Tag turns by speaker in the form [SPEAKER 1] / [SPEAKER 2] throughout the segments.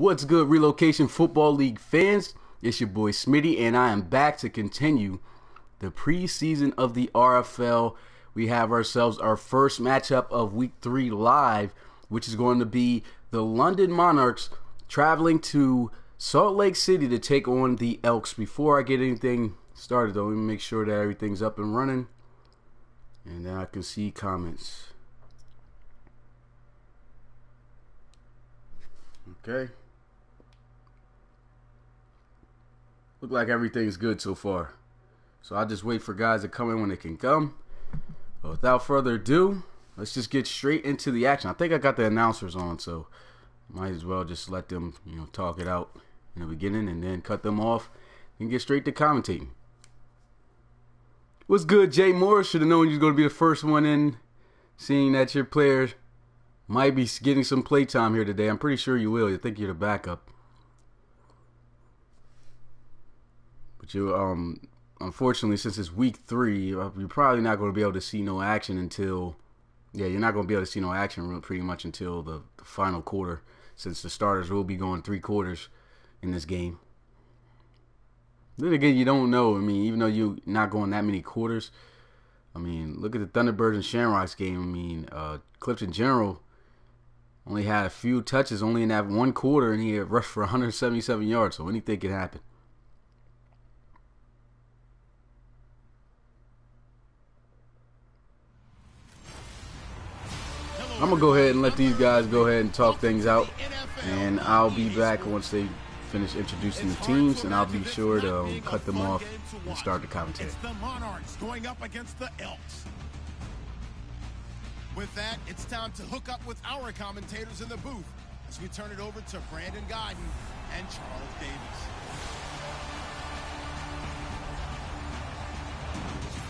[SPEAKER 1] What's good, Relocation Football League fans? It's your boy Smitty, and I am back to continue the preseason of the RFL. We have ourselves our first matchup of Week 3 live, which is going to be the London Monarchs traveling to Salt Lake City to take on the Elks. Before I get anything started, though, let me make sure that everything's up and running, and then I can see comments. Okay. Look like everything's good so far. So I'll just wait for guys to come in when they can come. But without further ado, let's just get straight into the action. I think I got the announcers on, so might as well just let them, talk it out in the beginning and then cut them off and get straight to commentating. What's good, Jay Moore? Should have known you was going to be the first one in, seeing that your player might be getting some play time here today. I'm pretty sure you will. I think you're the backup. But you, unfortunately, since it's Week 3, you're probably not going to be able to see no action until, you're not going to be able to see no action pretty much until the final quarter, since the starters will be going 3 quarters in this game. Then again, you don't know. I mean, even though you're not going that many quarters, I mean, look at the Thunderbirds and Shamrocks game. I mean, Clifton General only had a few touches, only in that one quarter, and he had rushed for 177 yards, so anything can happen. I'm going to go ahead and let these guys go ahead and talk things out, and I'll be back once they finish introducing the teams, and I'll be sure to cut them off and start the commentary.
[SPEAKER 2] It's the Monarchs going up against the Elks. With that, it's time to hook up with our commentators in the booth as we turn it over to Brandon Guyton and Charles Davis.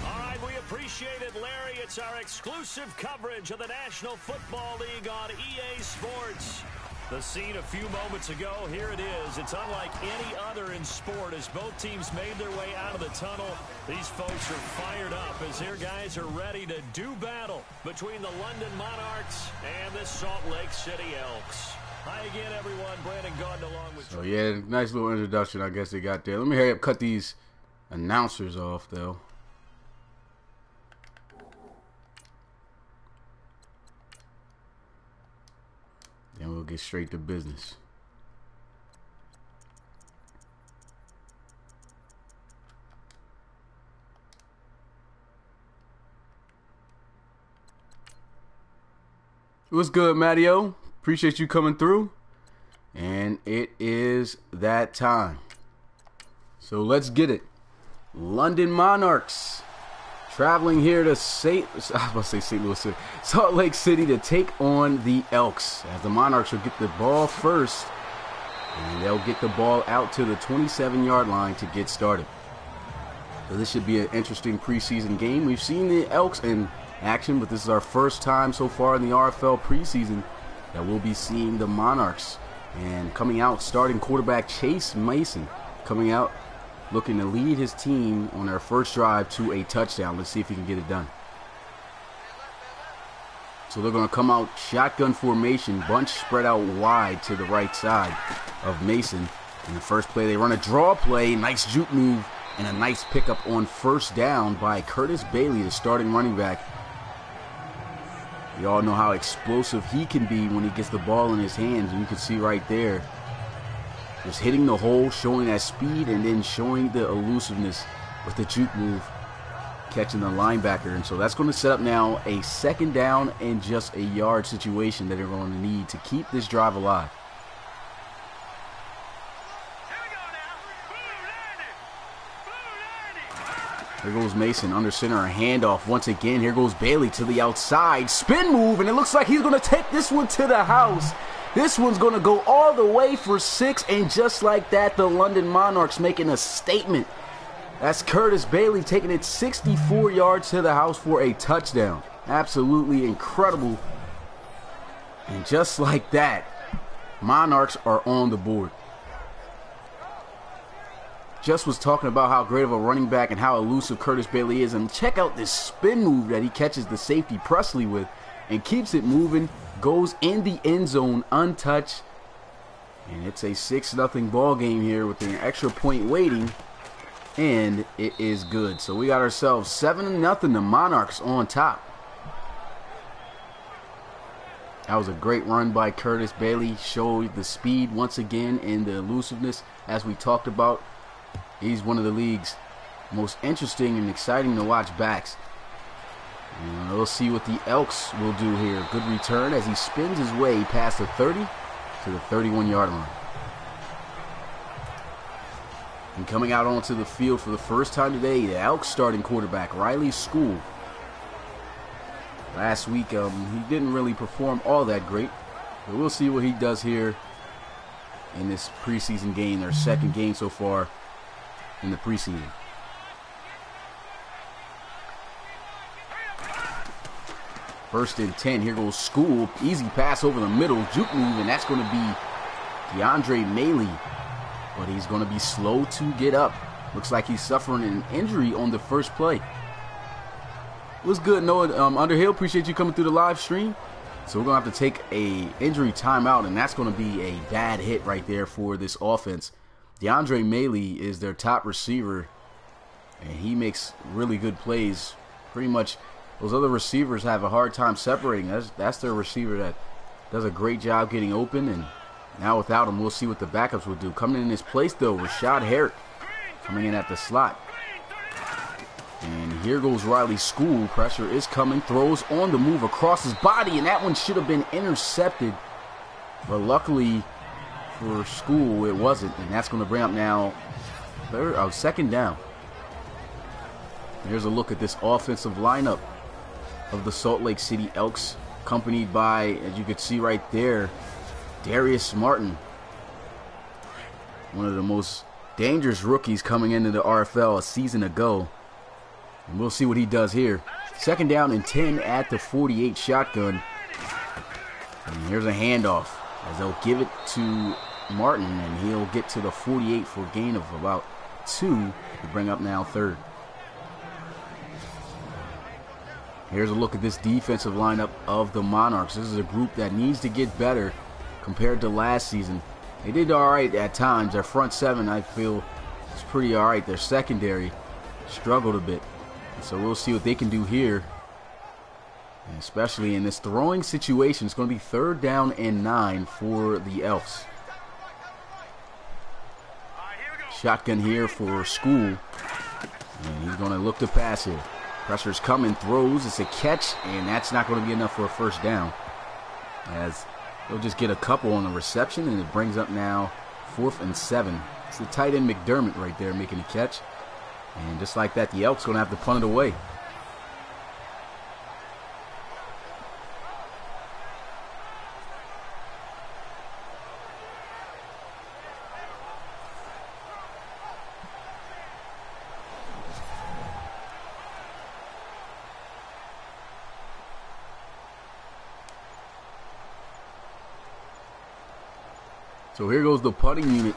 [SPEAKER 3] All right, we appreciate it, Larry. It's our exclusive coverage of the National Football League on EA Sports. The scene a few moments ago, here it is. It's unlike any other in sport as both teams made their way out of the tunnel. These folks are fired up as their guys are ready to do battle between the London Monarchs and the Salt Lake City Elks. Hi again, everyone. Brandon Guyton along with...
[SPEAKER 1] So, yeah, nice little introduction I guess they got there. Let me hurry up, cut these announcers off, though. Then we'll get straight to business. What's good, Matteo? Appreciate you coming through. And it is that time. So let's get it. London Monarchs traveling here to St. Louis City, Salt Lake City to take on the Elks, as the Monarchs will get the ball first, and they'll get the ball out to the 27-yard line to get started. So this should be an interesting preseason game. We've seen the Elks in action, but this is our first time so far in the RFL preseason that we'll be seeing the Monarchs. And coming out, starting quarterback Chase Mason, coming out looking to lead his team on their first drive to a touchdown. Let's see if he can get it done. So they're going to come out shotgun formation, bunch spread out wide to the right side of Mason. In the first play, they run a draw play, nice juke move, and a nice pickup on first down by Curtis Bailey, the starting running back. We all know how explosive he can be when he gets the ball in his hands, and you can see right there, just hitting the hole, showing that speed, and then showing the elusiveness with the juke move, catching the linebacker. And so that's going to set up now a second down and just a yard situation that they're going to need to keep this drive alive. Here goes Mason under center, a handoff once again. Here goes Bailey to the outside, spin move, and it looks like he's going to take this one to the house. This one's going to go all the way for 6, and just like that, the London Monarchs making a statement. That's Curtis Bailey taking it 64 yards to the house for a touchdown. Absolutely incredible. And just like that, Monarchs are on the board. Just was talking about how great of a running back and how elusive Curtis Bailey is. And check out this spin move that he catches the safety Presley with and keeps it moving. Goes in the end zone untouched. And it's a 6-0 ball game here with an extra point waiting. And it is good. So we got ourselves 7-0. The Monarchs on top. That was a great run by Curtis Bailey. Showed the speed once again and the elusiveness as we talked about. He's one of the league's most interesting and exciting to watch backs. And we'll see what the Elks will do here. Good return as he spins his way past the 30 to the 31-yard line. And coming out onto the field for the first time today, the Elks starting quarterback, Riley School. Last week, he didn't really perform all that great. But we'll see what he does here in this preseason game, their second game so far in the preseason. First and 10. Here goes School. Easy pass over the middle. Juke move, and that's going to be DeAndre Maley. But he's going to be slow to get up. Looks like he's suffering an injury on the first play. What's good, Noah Underhill? Appreciate you coming through the live stream. So we're going to have to take a injury timeout, and that's going to be a bad hit right there for this offense. DeAndre Maley is their top receiver, and he makes really good plays. Pretty much those other receivers have a hard time separating. That's their receiver that does a great job getting open, and now without him, we'll see what the backups will do. Coming in his place, though, Rashad Herrick coming in at the slot. And here goes Riley School. Pressure is coming. Throws on the move across his body, and that one should have been intercepted. But luckily for School, it wasn't. And that's going to bring up now second down. Here's a look at this offensive lineup of the Salt Lake City Elks, accompanied by, as you can see right there, Darius Martin, one of the most dangerous rookies coming into the RFL a season ago. And we'll see what he does here. Second down and 10 at the 48 shotgun. And here's a handoff as they'll give it to Martin, and he'll get to the 48 for a gain of about 2 to bring up now third. Here's a look at this defensive lineup of the Monarchs. This is a group that needs to get better compared to last season. They did all right at times. Their front seven, I feel, is pretty all right. Their secondary struggled a bit. So we'll see what they can do here, and especially in this throwing situation. It's going to be 3rd down and 9 for the Elks. Shotgun here for School, and he's going to look to pass here. Pressure's coming, throws, it's a catch, and that's not going to be enough for a first down, as they'll just get a couple on the reception, and it brings up now 4th and 7. It's the tight end McDermott right there making a catch. And just like that, the Elks going to have to punt it away. So here goes the punting unit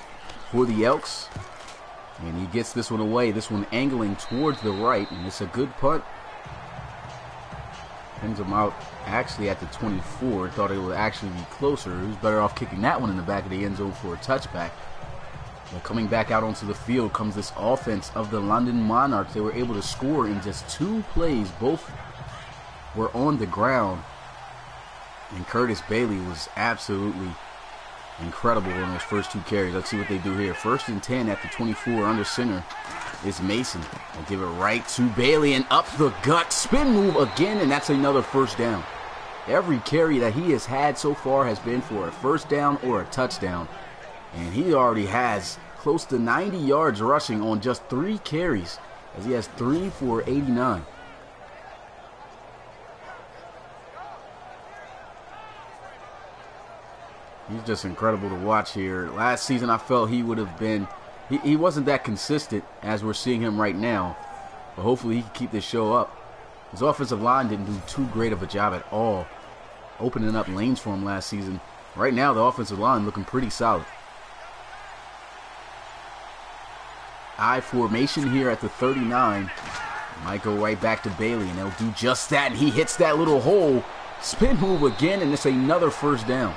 [SPEAKER 1] for the Elks. And he gets this one away. This one angling towards the right. And it's a good punt. Brings him out actually at the 24. Thought it would actually be closer. He was better off kicking that one in the back of the end zone for a touchback. But coming back out onto the field comes this offense of the London Monarchs. They were able to score in just 2 plays. Both were on the ground. And Curtis Bailey was absolutely incredible in those first 2 carries. Let's see what they do here. 1st and 10 at the 24 under center is Mason. They'll give it right to Bailey, and up the gut. Spin move again, and that's another first down. Every carry that he has had so far has been for a first down or a touchdown. And he already has close to 90 yards rushing on just 3 carries, as he has 3 for 89. He's just incredible to watch here. Last season, I felt he would have been, he wasn't that consistent as we're seeing him right now. But hopefully he can keep this show up. His offensive line didn't do too great of a job at all opening up lanes for him last season. Right now, the offensive line looking pretty solid. I formation here at the 39. Might go right back to Bailey, and they'll do just that. And he hits that little hole. Spin move again, and it's another first down.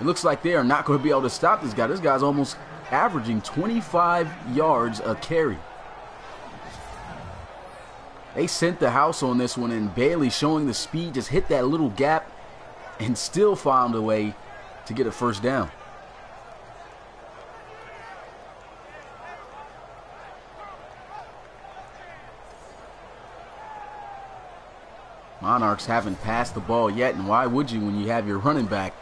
[SPEAKER 1] It looks like they are not going to be able to stop this guy. This guy's almost averaging 25 yards a carry. They sent the house on this one, and Bailey, showing the speed, just hit that little gap and still found a way to get a first down. Monarchs haven't passed the ball yet, and why would you when you have your running back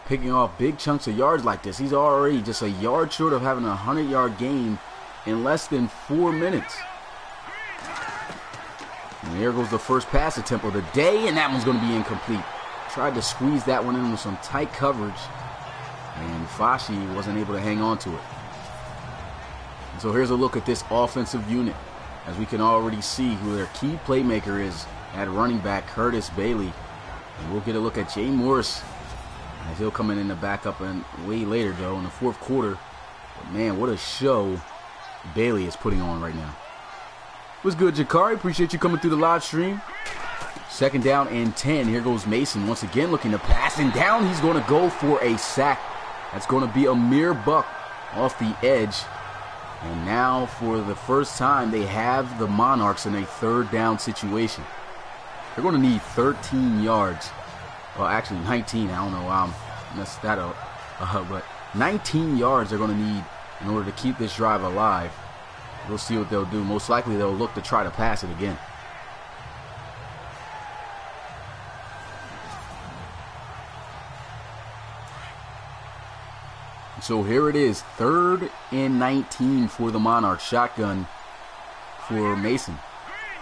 [SPEAKER 1] picking off big chunks of yards like this? He's already just a yard short of having a 100-yard game in less than 4 minutes. And here goes the first pass attempt of the day, and that one's going to be incomplete. Tried to squeeze that one in with some tight coverage, and Fashi wasn't able to hang on to it. And so here's a look at this offensive unit, as we can already see who their key playmaker is at running back, Curtis Bailey. And we'll get a look at Jay Morris, as he'll come in the backup and way later, though, in the fourth quarter. But man, what a show Bailey is putting on right now. What's good, Jakari? Appreciate you coming through the live stream. Second down and 10. Here goes Mason once again looking to pass, and down he's going to go for a sack. That's going to be Amir Buck off the edge. And now for the first time, they have the Monarchs in a third down situation. They're going to need 13 yards. Well, actually 19. I don't know why I messed that up. But 19 yards they're going to need in order to keep this drive alive. We'll see what they'll do. Most likely they'll look to try to pass it again. So here it is, 3rd and 19 for the Monarchs. Shotgun for Mason.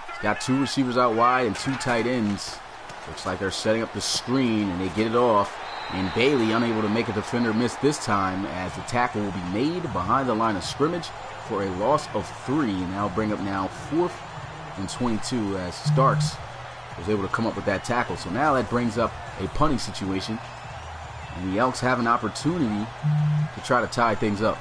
[SPEAKER 1] He's got 2 receivers out wide and 2 tight ends. Looks like they're setting up the screen, and they get it off. And Bailey unable to make a defender miss this time, as the tackle will be made behind the line of scrimmage for a loss of 3. And that'll bring up now 4th and 22, as Starks was able to come up with that tackle. So now that brings up a punting situation, and the Elks have an opportunity to try to tie things up.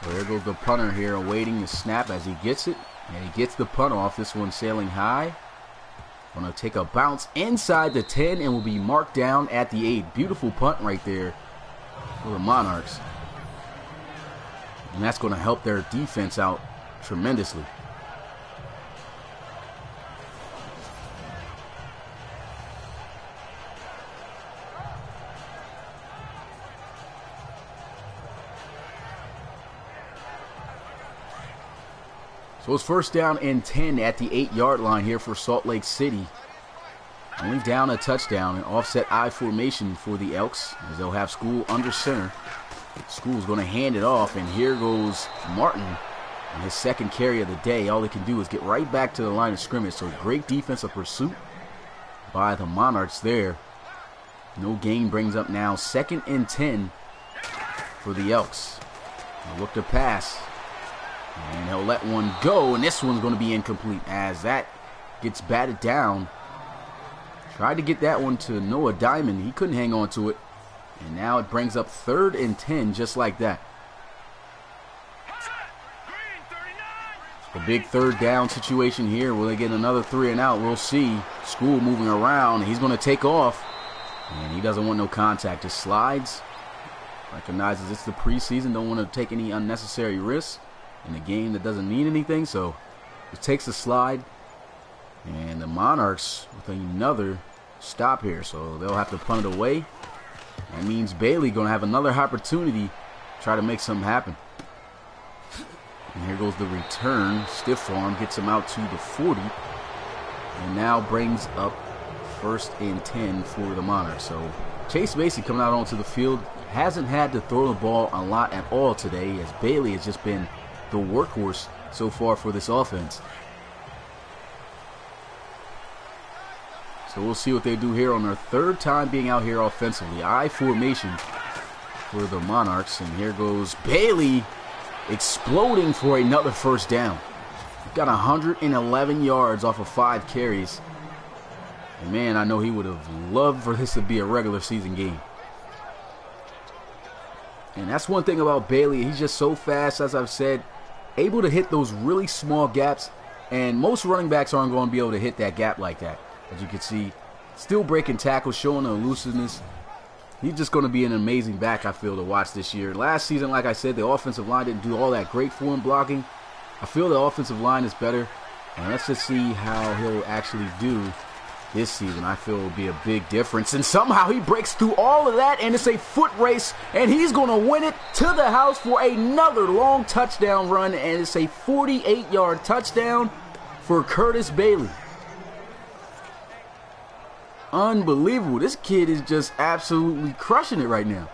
[SPEAKER 1] So there goes the punter here, awaiting the snap as he gets it. And he gets the punt off. This one sailing high. Going to take a bounce inside the 10 and will be marked down at the 8. Beautiful punt right there for the Monarchs. And that's going to help their defense out tremendously. So it's first down and 10 at the 8-yard line here for Salt Lake City. Only down a touchdown, an offset I formation for the Elks, as they'll have School under center. School's going to hand it off, and here goes Martin on his second carry of the day. All he can do is get right back to the line of scrimmage. So great defensive pursuit by the Monarchs there. No gain brings up now 2nd and 10 for the Elks. They'll look to pass. And he'll let one go, and this one's going to be incomplete as that gets batted down. Tried to get that one to Noah Diamond. He couldn't hang on to it. And now it brings up 3rd and 10 just like that. A big 3rd down situation here. Will they get another 3 and out? We'll see. School moving around. He's going to take off. And he doesn't want no contact. Just slides. Recognizes it's the preseason. Don't want to take any unnecessary risks in a game that doesn't mean anything, so it takes a slide, and the Monarchs with another stop here, so they'll have to punt it away. That means Bailey going to have another opportunity to try to make something happen. And here goes the return. Stiff arm gets him out to the 40, and now brings up 1st and 10 for the Monarchs. So Chase Mason coming out onto the field hasn't had to throw the ball a lot at all today, as Bailey has just been the workhorse so far for this offense. So we'll see what they do here on their 3rd time being out here offensively. I formation for the Monarchs, and here goes Bailey exploding for another first down. Got 111 yards off of 5 carries. And man, I know he would have loved for this to be a regular season game. And that's one thing about Bailey. He's just so fast, as I've said, able to hit those really small gaps. And most running backs aren't going to be able to hit that gap like that. As you can see, still breaking tackles, showing the elusiveness. He's just going to be an amazing back, I feel, to watch this year. Last season, like I said, the offensive line didn't do all that great for him blocking. I feel the offensive line is better. And let's just see how he'll actually do this season. I feel it will be a big difference. And somehow he breaks through all of that, and it's a foot race. And he's going to win it to the house for another long touchdown run. And it's a 48-yard touchdown for Curtis Bailey. Unbelievable. This kid is just absolutely crushing it right now.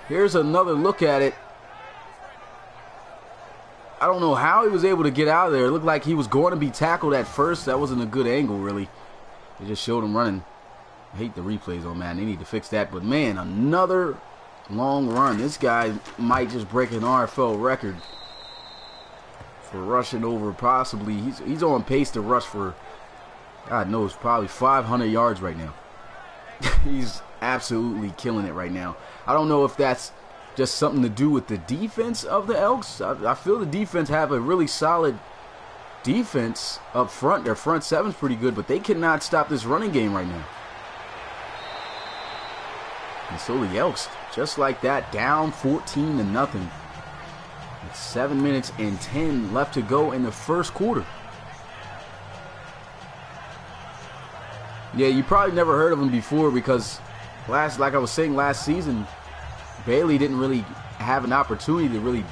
[SPEAKER 1] Here's another look at it. I don't know how he was able to get out of there. It looked like he was going to be tackled at first. That wasn't a good angle, really. They just showed him running. I hate the replays on that. They need to fix that. But, man, another long run. This guy might just break an RFL record for rushing over possibly. He's on pace to rush for, God knows, probably 500 yards right now. He's absolutely killing it right now. I don't know if that's just something to do with the defense of the Elks. I feel the defense have a really solid defense up front. Their front seven's pretty good, but they cannot stop this running game right now. And so the Elks, just like that, down 14-0. With 7 minutes and 10 left to go in the first quarter. Yeah, you probably never heard of him before because like I was saying, last season, Bailey didn't really have an opportunity to really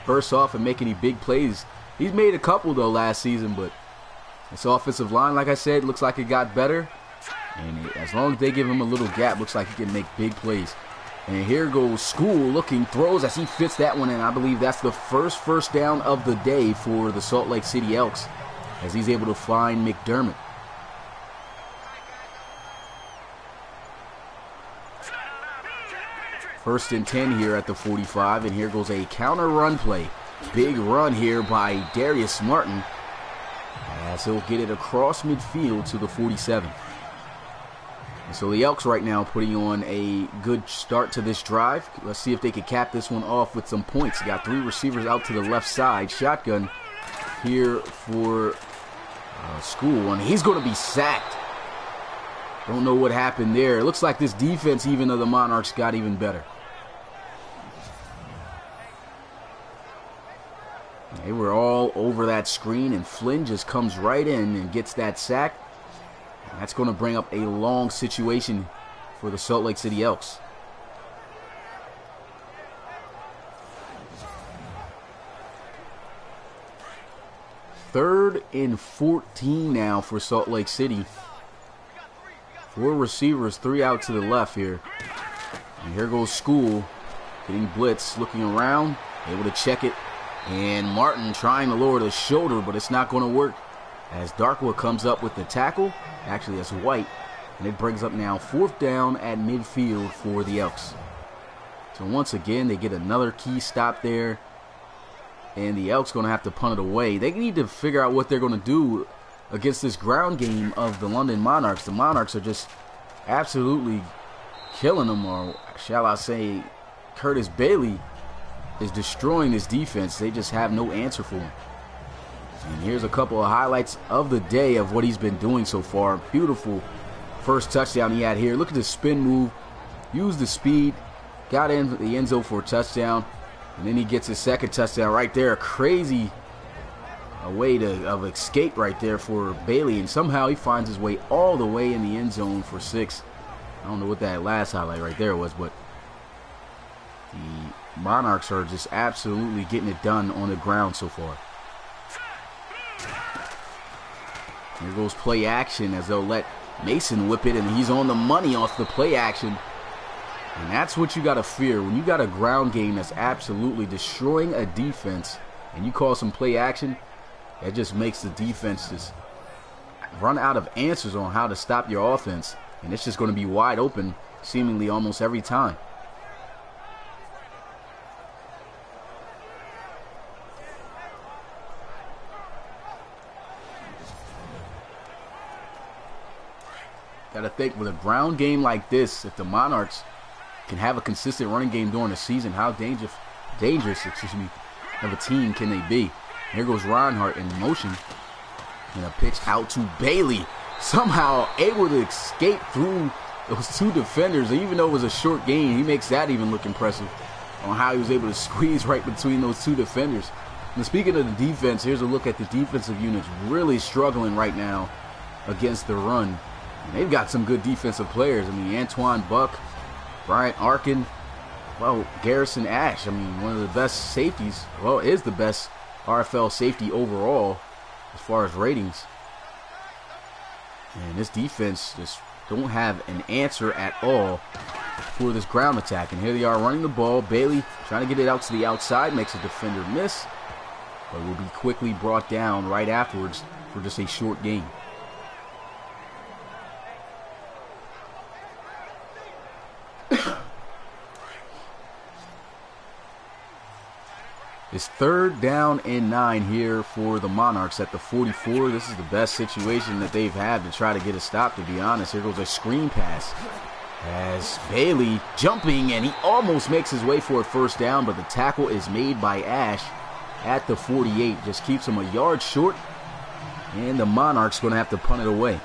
[SPEAKER 1] burst off and make any big plays. He's made a couple, though, last season, but this offensive line, like I said, looks like it got better. And as long as they give him a little gap, looks like he can make big plays. And here goes School looking, throws as he fits that one in. I believe that's the first down of the day for the Salt Lake City Elks as he's able to find McDermott. First and 10 here at the 45, and here goes a counter run play. Big run here by Darius Martin as he'll get it across midfield to the 47. And so the Elks right now putting on a good start to this drive. Let's see if they can cap this one off with some points. You got three receivers out to the left side. Shotgun here for School, and he's going to be sacked. Don't know what happened there. It looks like this defense, even of the Monarchs, got even better. They were all over that screen, and Flynn just comes right in and gets that sack. And that's going to bring up a long situation for the Salt Lake City Elks. Third and 14 now for Salt Lake City. Four receivers, three out to the left here. And here goes School, getting blitz, looking around, able to check it. And Martin trying to lower the shoulder, but it's not going to work. As Darkwood comes up with the tackle. Actually, that's White. And it brings up now fourth down at midfield for the Elks. So once again, they get another key stop there. And the Elks going to have to punt it away. They need to figure out what they're going to do against this ground game of the London Monarchs. The Monarchs are just absolutely killing them, or shall I say, Curtis Bailey is destroying this defense. They just have no answer for him. And here's a couple of highlights of the day of what he's been doing so far. Beautiful first touchdown he had here. Look at the spin move, used the speed, got in the end zone for a touchdown, and then he gets his second touchdown right there. A crazy way of escape right there for Bailey, and somehow he finds his way all the way in the end zone for 6. I don't know what that last highlight right there was, but the Monarchs are just absolutely getting it done on the ground so far. Here goes play action as they'll let Mason whip it, and he's on the money off the play action. And that's what you got to fear. When you got a ground game that's absolutely destroying a defense and you call some play action, it just makes the defense just run out of answers on how to stop your offense. And it's just going to be wide open seemingly almost every time. Got to think, with a ground game like this, if the Monarchs can have a consistent running game during the season, how dangerous, of a team can they be? Here goes Reinhardt in motion. And a pitch out to Bailey. Somehow able to escape through those two defenders. And even though it was a short game, he makes that even look impressive on how he was able to squeeze right between those two defenders. And speaking of the defense, here's a look at the defensive units really struggling right now against the run. And they've got some good defensive players. I mean, Antoine Buck, Bryant Arkin, well, Garrison Ash. I mean, one of the best safeties. Well, is the best RFL safety overall as far as ratings. And this defense just don't have an answer at all for this ground attack. And here they are running the ball. Bailey trying to get it out to the outside, makes a defender miss, but will be quickly brought down right afterwards for just a short gain. It's 3rd down and 9 here for the Monarchs at the 44. This is the best situation that they've had to try to get a stop, to be honest. Here goes a screen pass as Bailey jumping, and he almost makes his way for a first down, but the tackle is made by Ash at the 48. Just keeps him a yard short, and the Monarchs going to have to punt it away.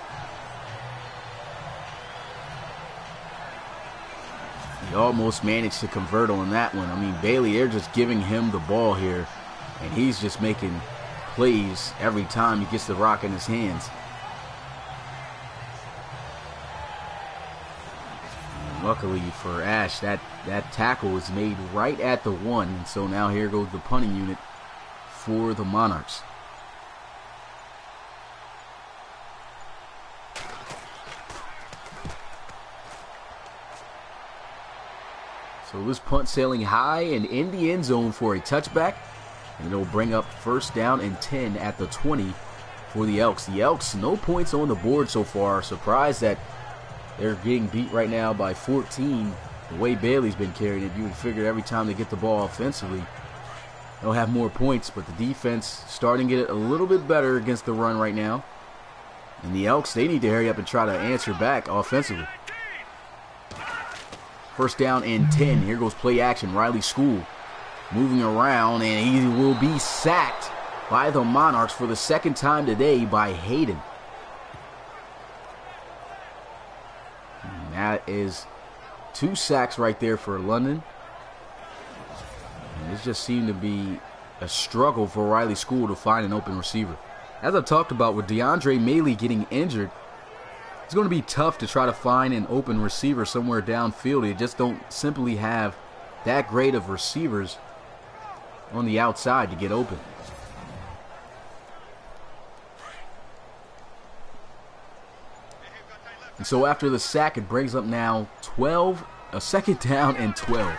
[SPEAKER 1] He almost managed to convert on that one. I mean, Bailey, they're just giving him the ball here, and he's just making plays every time he gets the rock in his hands. And luckily for Ash, that tackle was made right at the 1, and so now here goes the punting unit for the Monarchs. So this punt sailing high and in the end zone for a touchback. And it'll bring up 1st down and 10 at the 20 for the Elks. The Elks, no points on the board so far. Surprised that they're getting beat right now by 14. The way Bailey's been carrying it, you would figure every time they get the ball offensively, they'll have more points. But the defense starting to get a little bit better against the run right now. And the Elks, they need to hurry up and try to answer back offensively. 1st down and 10. Here goes play action. Riley School moving around, and he will be sacked by the Monarchs for the 2nd time today by Hayden. And that is 2 sacks right there for London. And this just seemed to be a struggle for Riley School to find an open receiver. As I've talked about, with DeAndre Maley getting injured, it's going to be tough to try to find an open receiver somewhere downfield. They just don't simply have that great of receivers on the outside to get open. And so after the sack, it brings up now 2nd down and 12.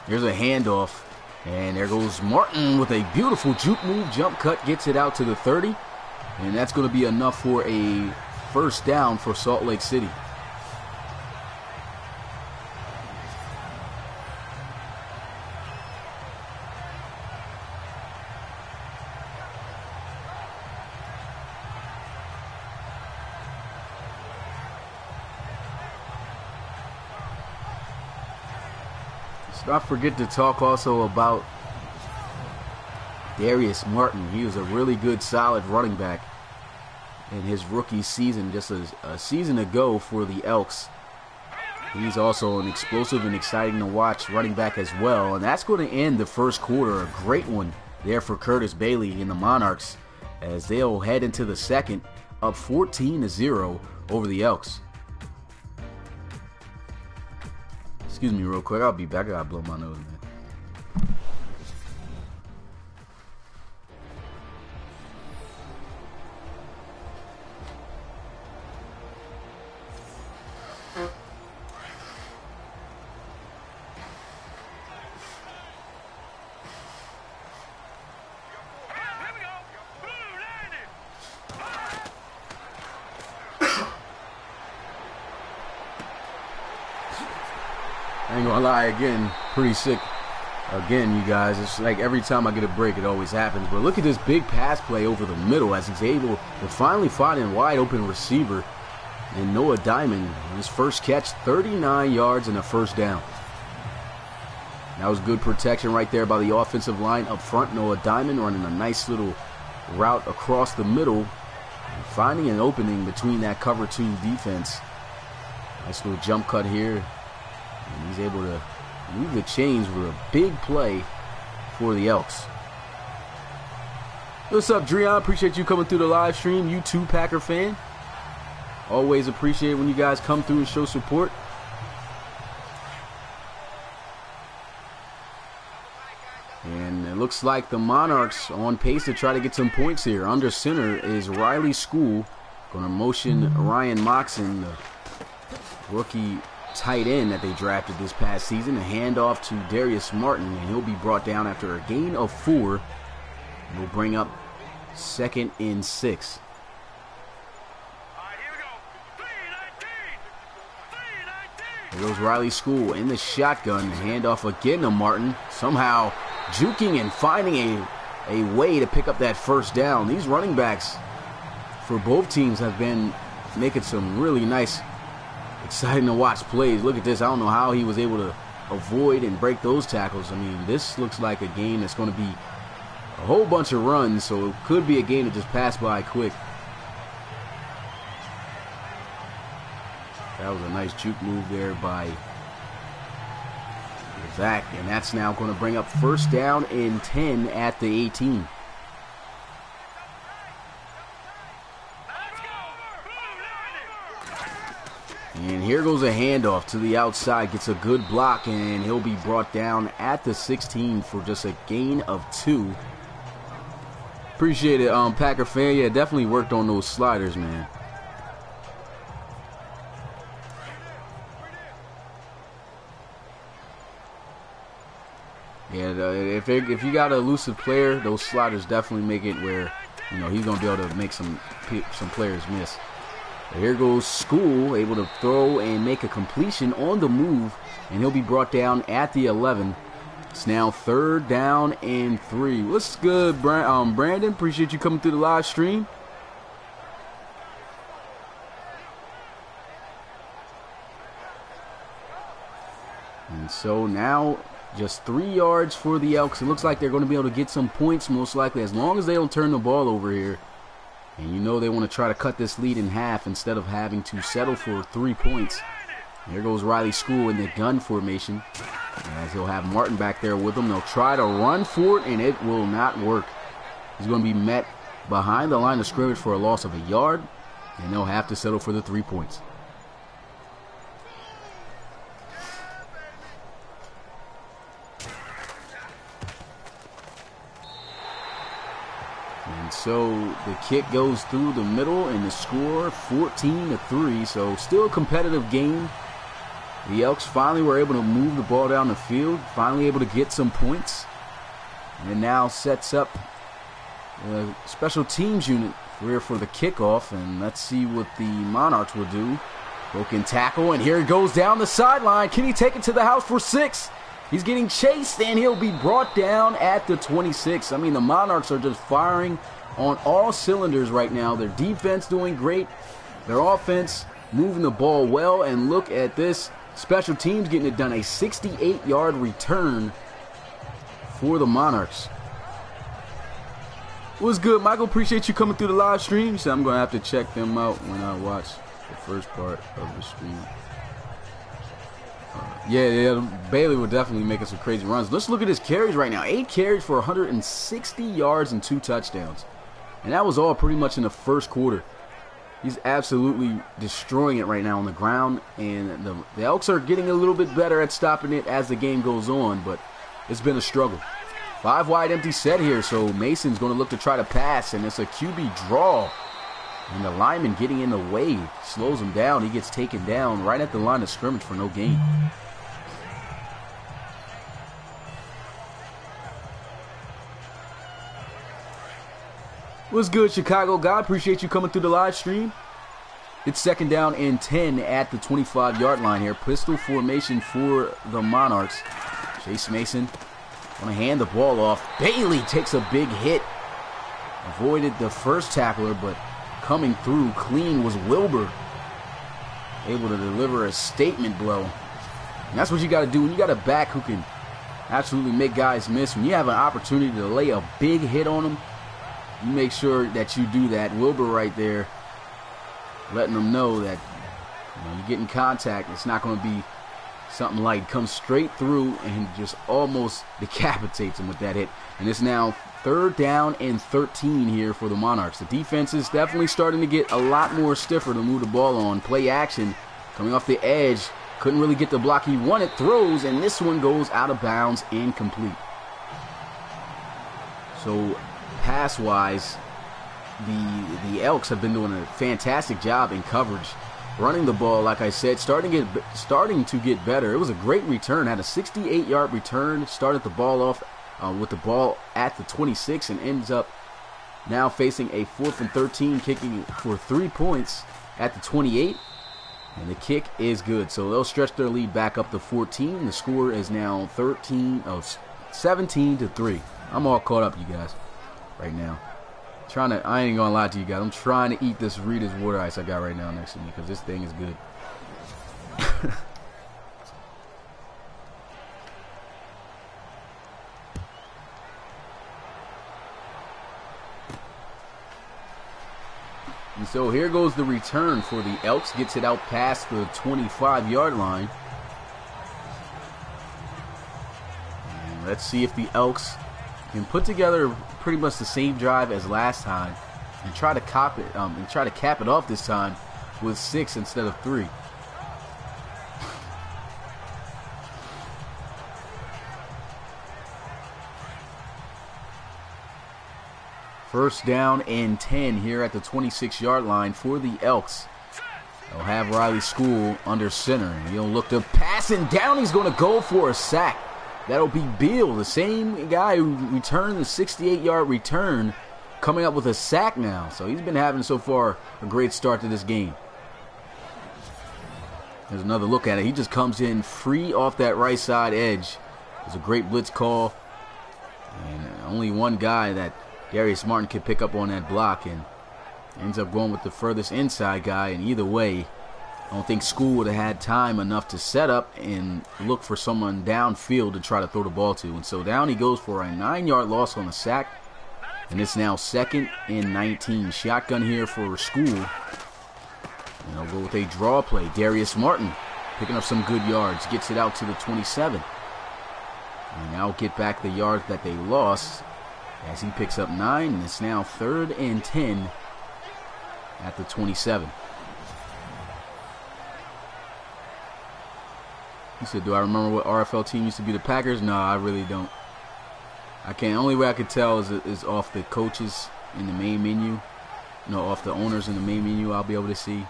[SPEAKER 1] Here's a handoff, and there goes Martin with a beautiful juke move, jump cut, gets it out to the 30, and that's going to be enough for a 1st down for Salt Lake City. Let's not forget to talk also about Darius Martin. He was a really good, solid running back in his rookie season, just a season ago for the Elks. He's also an explosive and exciting to watch running back as well. And that's going to end the 1st quarter. A great one there for Curtis Bailey and the Monarchs as they'll head into the 2nd up 14-0 over the Elks. Excuse me real quick. I'll be back. I gotta blow my nose, man. I ain't gonna lie, again, pretty sick. Again, you guys, it's like every time I get a break, it always happens. But look at this big pass play over the middle as he's able to finally find a wide open receiver. And Noah Diamond, his first catch, 39 yards and a first down. That was good protection right there by the offensive line up front. Noah Diamond running a nice little route across the middle and finding an opening between that cover 2 defense. Nice little jump cut here. And he's able to move the chains with a big play for the Elks. What's up, Dreon? Appreciate you coming through the live stream. You too, Packer fan. Always appreciate when you guys come through and show support. And it looks like the Monarchs on pace to try to get some points here. Under center is Riley School. Going to motion Ryan Moxon, the rookie tight end that they drafted this past season. A handoff to Darius Martin, and he'll be brought down after a gain of 4. We'll bring up 2nd and 6. Here goes Riley School in the shotgun. Handoff again to Martin. Somehow juking and finding a way to pick up that first down. These running backs for both teams have been making some really nice, exciting to watch plays. Look at this. I don't know how he was able to avoid and break those tackles. I mean, this looks like a game that's going to be a whole bunch of runs, so it could be a game that just passed by quick. That was a nice juke move there by Zach, and that's now going to bring up 1st down and 10 at the 18. And here goes a handoff to the outside. Gets a good block, and he'll be brought down at the 16 for just a gain of 2. Appreciate it, Packer fan. Yeah, definitely worked on those sliders, man. Yeah, if you got an elusive player, those sliders definitely make it where, you know, he's gonna be able to make some players miss. But here goes School, able to throw and make a completion on the move, and he'll be brought down at the 11. It's now 3rd down and 3. What's good, Brandon? Appreciate you coming through the live stream. And so now just 3 yards for the Elks. It looks like they're going to be able to get some points most likely as long as they don't turn the ball over here. And you know they want to try to cut this lead in half instead of having to settle for 3 points. Here goes Riley School in the gun formation. As he'll have Martin back there with him. They'll try to run for it, and it will not work. He's going to be met behind the line of scrimmage for a loss of 1 yard, and they'll have to settle for the 3 points. And so the kick goes through the middle, and the score 14-3. So still a competitive game. The Elks finally were able to move the ball down the field, finally able to get some points. And it now sets up a special teams unit for the kickoff. And let's see what the Monarchs will do. Broken tackle, and here he goes down the sideline. Can he take it to the house for 6? He's getting chased, and he'll be brought down at the 26. I mean, the Monarchs are just firing on all cylinders right now. Their defense doing great. Their offense moving the ball well. And look at this. Special teams getting it done. A 68-yard return for the Monarchs. What's good, Michael? Appreciate you coming through the live stream. So I'm going to have to check them out when I watch the first part of the stream. Yeah, Bailey will definitely making some crazy runs. Let's look at his carries right now. 8 carries for 160 yards and 2 touchdowns. And that was all pretty much in the first quarter. He's absolutely destroying it right now on the ground. And the Elks are getting a little bit better at stopping it as the game goes on. But it's been a struggle. 5 wide empty set here. So Mason's going to look to try to pass. And it's a QB draw. And the lineman getting in the way slows him down. He gets taken down right at the line of scrimmage for no gain. What's good, Chicago guy? Appreciate you coming through the live stream. It's 2nd down and 10 at the 25-yard line here. Pistol formation for the Monarchs. Chase Mason going to hand the ball off. Bailey takes a big hit. Avoided the first tackler, but coming through clean was Wilbur. able to deliver a statement blow. And that's what you got to do when you got a back who can absolutely make guys miss. When you have an opportunity to lay a big hit on them, you make sure that you do that. Wilbur right there letting them know that you get in contact, it's not going to be something light. Comes straight through and just almost decapitates him with that hit. And it's now 3rd down and 13 here for the Monarchs. The defense is definitely starting to get a lot more stiffer to move the ball on. Play action coming off the edge. Couldn't really get the block he wanted. Throws, and this one goes out of bounds, incomplete. So pass-wise, the Elks have been doing a fantastic job in coverage. Running the ball, like I said, starting to get better. It was a great return. Had a 68-yard return. Started the ball off with the ball at the 26 and ends up now facing a 4th and 13, kicking for 3 points at the 28. And the kick is good. So they'll stretch their lead back up to 14. The score is now 17-3. I'm all caught up, you guys, right now. I ain't gonna lie to you guys. I'm trying to eat this Rita's water ice I got right now next to me because this thing is good. And so here goes the return for the Elks. Gets it out past the 25-yard line. And let's see if the Elks can put together pretty much the same drive as last time and try to cap it off this time with 6 instead of 3. First down and 10 here at the 26-yard line for the Elks. They'll have Riley School under center. And he'll look to pass, and down he's going to go for a sack. That'll be Beal, the same guy who returned the 68-yard return, coming up with a sack now. So he's been having so far a great start to this game. There's another look at it. He just comes in free off that right side edge. It's a great blitz call. And only one guy that Darius Martin could pick up on that block, and ends up going with the furthest inside guy. And either way, I don't think School would have had time enough to set up and look for someone downfield to try to throw the ball to. And so down he goes for a 9-yard loss on the sack. And it's now 2nd and 19. Shotgun here for School. And they'll go with a draw play. Darius Martin picking up some good yards. Gets it out to the 27. And now get back the yards that they lost as he picks up 9. And it's now 3rd and 10 at the 27. He said, do I remember what RFL team used to be the Packers? No, I really don't. I can't. Only way I could tell is off the coaches in the main menu. Off the owners in the main menu I'll be able to see.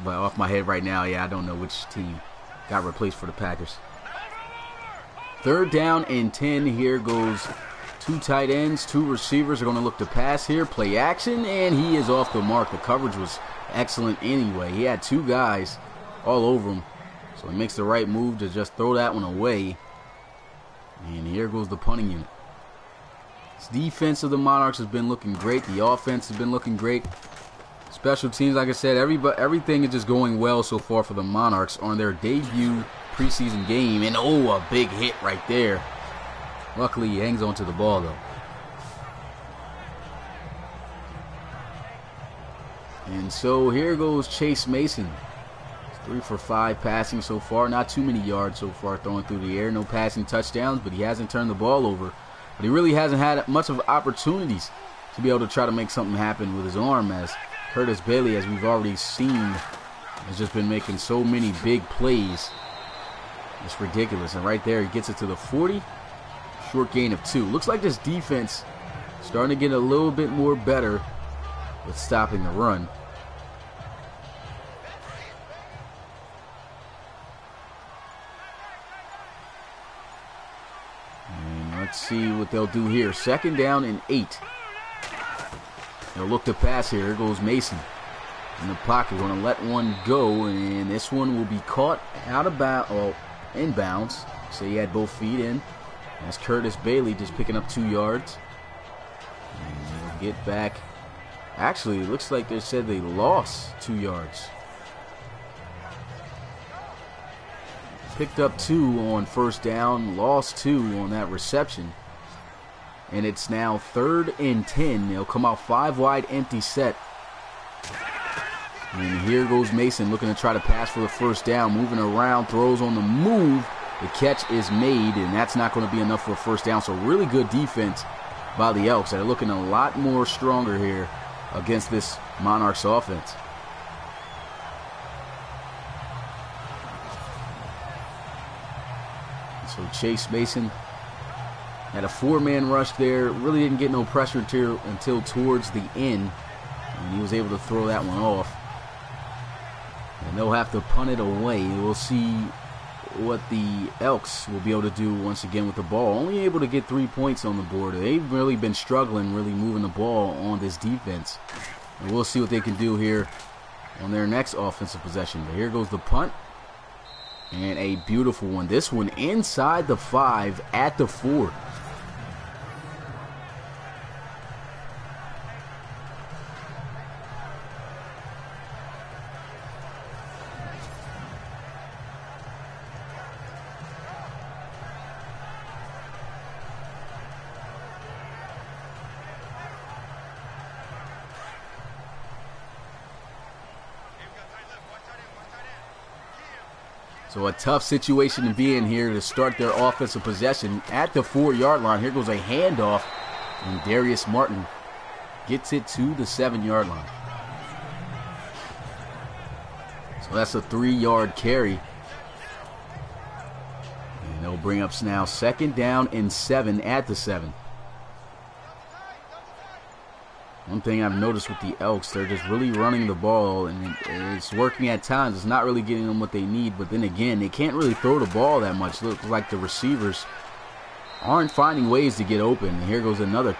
[SPEAKER 1] But off my head right now, yeah, I don't know which team got replaced for the Packers. 3rd down and 10. Here goes 2 tight ends. 2 receivers are going to look to pass here. Play action, and he is off the mark. The coverage was excellent anyway. He had 2 guys all over him. So he makes the right move to just throw that one away. And here goes the punting unit. This defense of the Monarchs has been looking great. The offense has been looking great. Special teams, like I said, everything is just going well so far for the Monarchs on their debut preseason game. And a big hit right there. Luckily, he hangs on to the ball, though. And so here goes Chase Mason. 3 for 5 passing so far. Not too many yards so far throwing through the air. No passing touchdowns, but he hasn't turned the ball over. But he really hasn't had much of opportunities to be able to try to make something happen with his arm, as Curtis Bailey, as we've already seen, has just been making so many big plays. It's ridiculous. And right there, he gets it to the 40. Short gain of 2. Looks like this defense starting to get a little bit more better with stopping the run. Let's see what they'll do here. 2nd down and 8. They'll look to pass here. Here goes Mason in the pocket. Going to let one go, and this one will be caught inbounds. So he had both feet in. That's Curtis Bailey just picking up 2 yards. And he'll get back Actually, it looks like they said they lost 2 yards. Picked up 2 on first down, lost 2 on that reception. And it's now 3rd and 10. They'll come out 5 wide, empty set. And here goes Mason looking to try to pass for the first down. Moving around, throws on the move. The catch is made, and that's not going to be enough for a first down. So really good defense by the Elks. They're looking a lot more stronger here against this Monarchs offense. So Chase Mason had a 4-man rush there. Really didn't get no pressure until towards the end. And he was able to throw that one off. And they'll have to punt it away. We'll see what the Elks will be able to do once again with the ball. Only able to get 3 points on the board. They've really been struggling really moving the ball on this defense. And we'll see what they can do here on their next offensive possession. But here goes the punt. And a beautiful one. This one inside the 5 at the 4. So a tough situation to be in here to start their offensive possession at the 4-yard line. Here goes a handoff, and Darius Martin gets it to the 7-yard line. So that's a 3-yard carry. And they'll bring up now 2nd down and 7 at the 7. One thing I've noticed with the Elks, they're just really running the ball, and it's working at times. It's not really getting them what they need, but then again, they can't really throw the ball that much. Looks like the receivers aren't finding ways to get open. And here goes another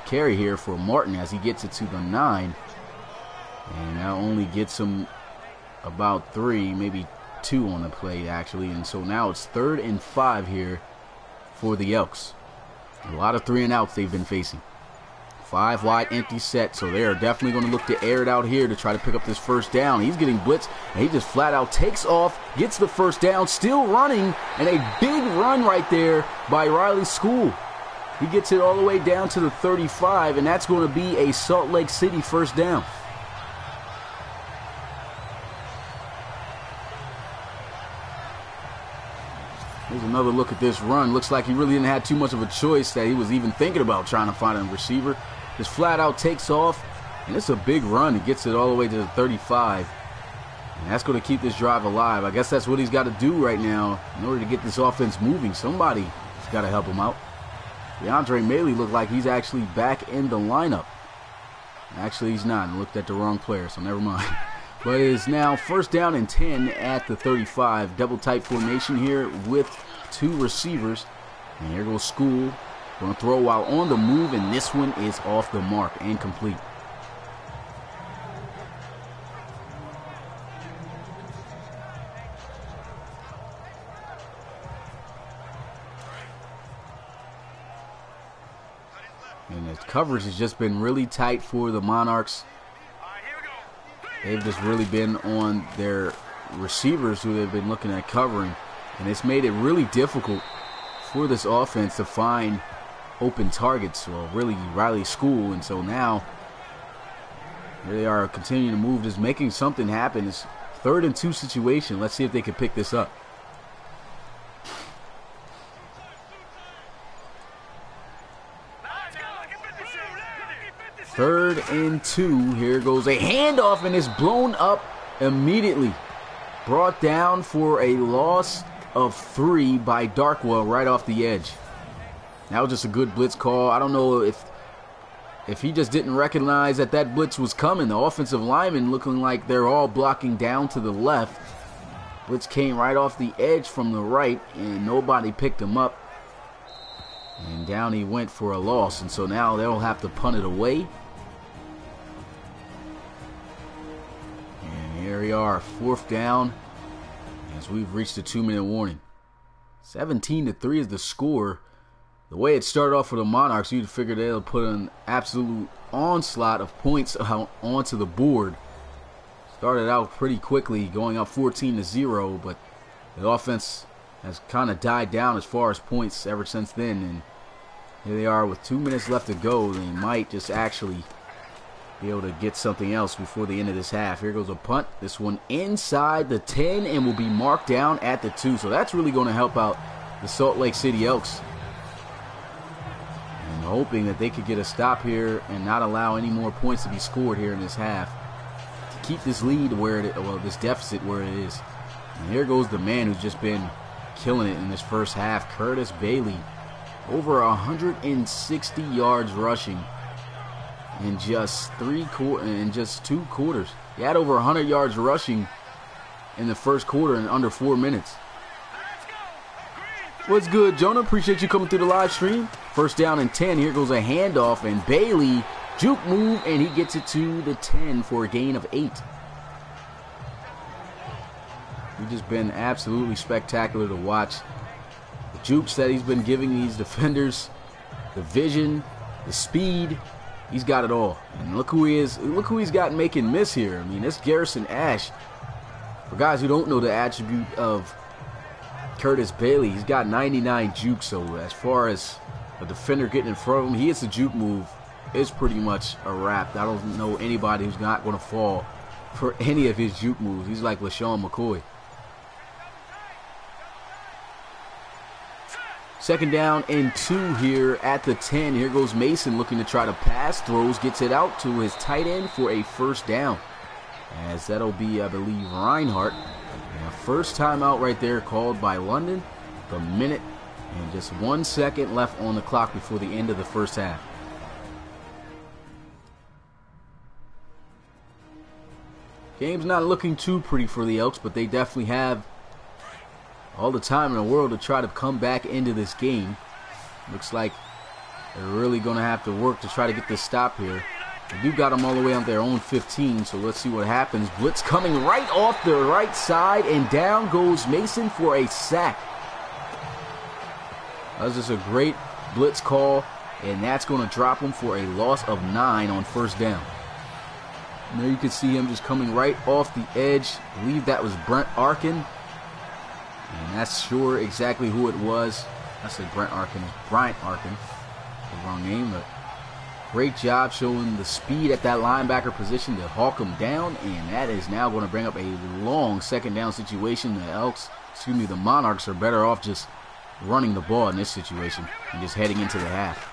[SPEAKER 1] carry here for Martin as he gets it to the 9. And that only gets him about 3, maybe 2 on the play, actually. And so now it's 3rd and 5 here for the Elks. A lot of 3-and-outs they've been facing. 5 wide, empty set, so they are definitely going to look to air it out here to try to pick up this first down. He's getting blitzed, and he just flat out takes off, gets the first down, still running, and a big run right there by Riley School. He gets it all the way down to the 35, and that's going to be a Salt Lake City first down. Here's another look at this run. Looks like he really didn't have too much of a choice that he was even thinking about trying to find a receiver. Just flat out takes off, and it's a big run. He gets it all the way to the 35. And that's going to keep this drive alive. I guess that's what he's got to do right now in order to get this offense moving. Somebody's got to help him out. DeAndre Maley looked like he's actually back in the lineup. Actually, he's not. I looked at the wrong player, so never mind. But it is now 1st down and 10 at the 35. Double tight formation here with 2 receivers. And here goes School. Going to throw while on the move, and this one is off the mark and complete. And the coverage has just been really tight for the Monarchs. They've just really been on their receivers who they've been looking at covering. And it's made it really difficult for this offense to find open targets, or really Riley School. And so now here they are continuing to move, just making something happen. It's 3rd and 2 situation. Let's see if they can pick this up. Third and 2. Here goes a handoff, and it's blown up immediately. Brought down for a loss of 3 by Darkwell right off the edge. That was just a good blitz call. I don't know if he just didn't recognize that that blitz was coming. The offensive linemen looking like they're all blocking down to the left. Blitz came right off the edge from the right, and nobody picked him up. And down he went for a loss. And so now they'll have to punt it away. And here we are, 4th down, as we've reached a 2-minute warning. 17-3 is the score. The way it started off for the Monarchs, you'd figure they'll put an absolute onslaught of points onto the board. Started out pretty quickly, going up 14-0, but the offense has kind of died down as far as points ever since then. And here they are with 2 minutes left to go. They might just actually be able to get something else before the end of this half. Here goes a punt. This one inside the 10 and will be marked down at the 2. So that's really going to help out the Salt Lake City Elks. And hoping that they could get a stop here and not allow any more points to be scored here in this half. To keep this lead where it, well, this deficit where it is. And here goes the man who's just been killing it in this first half, Curtis Bailey. Over 160 yards rushing in just 2 quarters. He had over 100 yards rushing in the first quarter in under 4 minutes. What's good, Jonah? Appreciate you coming through the live stream. First down and 10. Here goes a handoff, and Bailey juke move, and he gets it to the 10 for a gain of 8. He's just been absolutely spectacular to watch. The jukes that he's been giving these defenders, the vision, the speed, he's got it all. And look who he is. Look who he's got making miss here. I mean, this Garrison Ash. For guys who don't know the attribute of Curtis Bailey, he's got 99 juke. So as far as a defender getting in front of him, he hits a juke move. It's pretty much a wrap. I don't know anybody who's not going to fall for any of his juke moves. He's like LaShawn McCoy. Second down and 2 here at the 10. Here goes Mason looking to try to pass. Throws, gets it out to his tight end for a first down. As that'll be, I believe, Reinhardt. And first timeout right there called by London. A minute and just 1 second left on the clock before the end of the first half. Game's not looking too pretty for the Elks, but they definitely have all the time in the world to try to come back into this game. Looks like they're really going to have to work to try to get this stop here. They do got them all the way on their own 15, so let's see what happens. Blitz coming right off the right side, and down goes Mason for a sack. That was just a great blitz call, and that's going to drop him for a loss of 9 on first down. And there you can see him just coming right off the edge. I believe that was Brent Arkin. And that's sure exactly who it was. I said Brent Arkin. Bryant Arkin. The wrong name, but great job showing the speed at that linebacker position to hawk him down. And that is now going to bring up a long second down situation. The Monarchs are better off just running the ball in this situation and just heading into the half.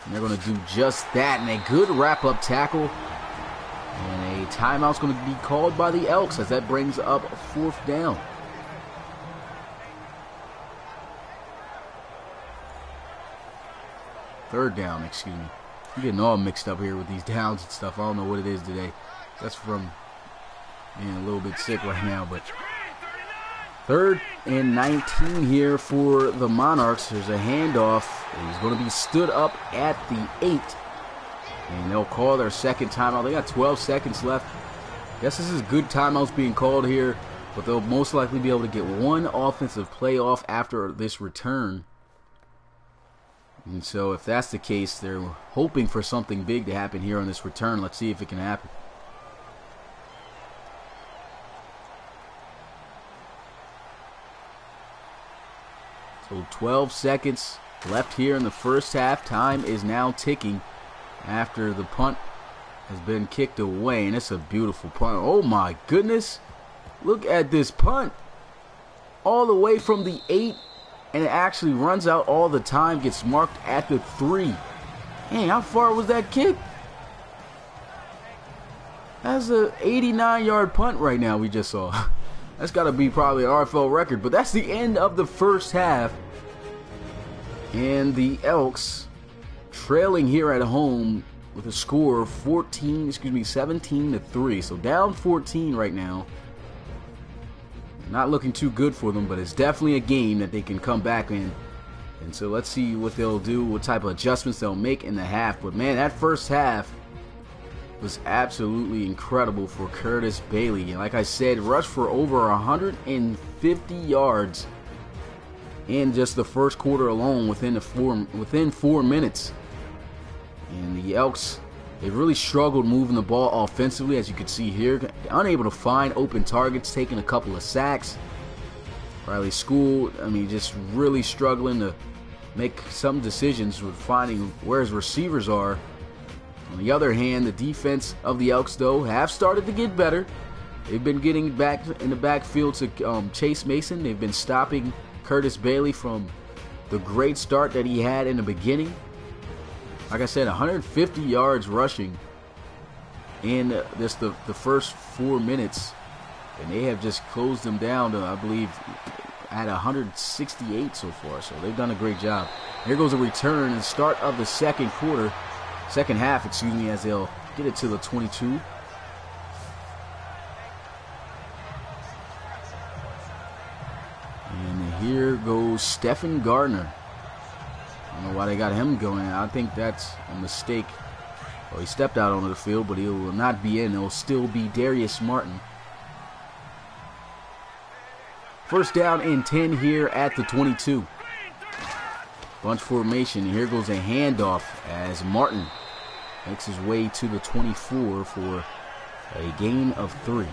[SPEAKER 1] And they're going to do just that. And a good wrap-up tackle. And a timeout's going to be called by the Elks as that brings up a fourth down. Third down, excuse me. I'm getting all mixed up here with these downs and stuff. I don't know what it is today. That's from being a little bit sick right now. But 3rd and 19 here for the Monarchs. There's a handoff. He's going to be stood up at the 8. And they'll call their second timeout. They got 12 seconds left. Guess this is good timeouts being called here. But they'll most likely be able to get one offensive play off after this return. And so if that's the case, they're hoping for something big to happen here on this return. Let's see if it can happen. So 12 seconds left here in the first half. Time is now ticking after the punt has been kicked away. And it's a beautiful punt. Oh my goodness. Look at this punt. All the way from the 8. And it actually runs out all the time, gets marked at the 3. Dang, how far was that kick? That's an 89-yard punt right now we just saw. That's got to be probably an RFL record. But that's the end of the first half. And the Elks trailing here at home with a score of 17-3. So down 14 right now. Not looking too good for them, but it's definitely a game that they can come back in. And so let's see what they'll do, what type of adjustments they'll make in the half. But man, that first half was absolutely incredible for Curtis Bailey. And like I said, rushed for over 150 yards in just the first quarter alone within 4 minutes. And the Elks They've really struggled moving the ball offensively, as you can see here. Unable to find open targets, taking a couple of sacks. Riley School, I mean, just really struggling to make some decisions with finding where his receivers are. On the other hand, the defense of the Elks, though, have started to get better. They've been getting back in the backfield to Chase Mason. They've been stopping Curtis Bailey from the great start that he had in the beginning. Like I said, 150 yards rushing in the first 4 minutes. And they have just closed them down to, I believe, at 168 so far. So they've done a great job. Here goes a return in the start of the second half, as they'll get it to the 22. And here goes Stephen Gardner. I don't know why they got him going. I think that's a mistake. Well, he stepped out onto the field, but he will not be in. It will still be Darius Martin. First down and 10 here at the 22. Bunch formation. Here goes a handoff as Martin makes his way to the 24 for a gain of 3.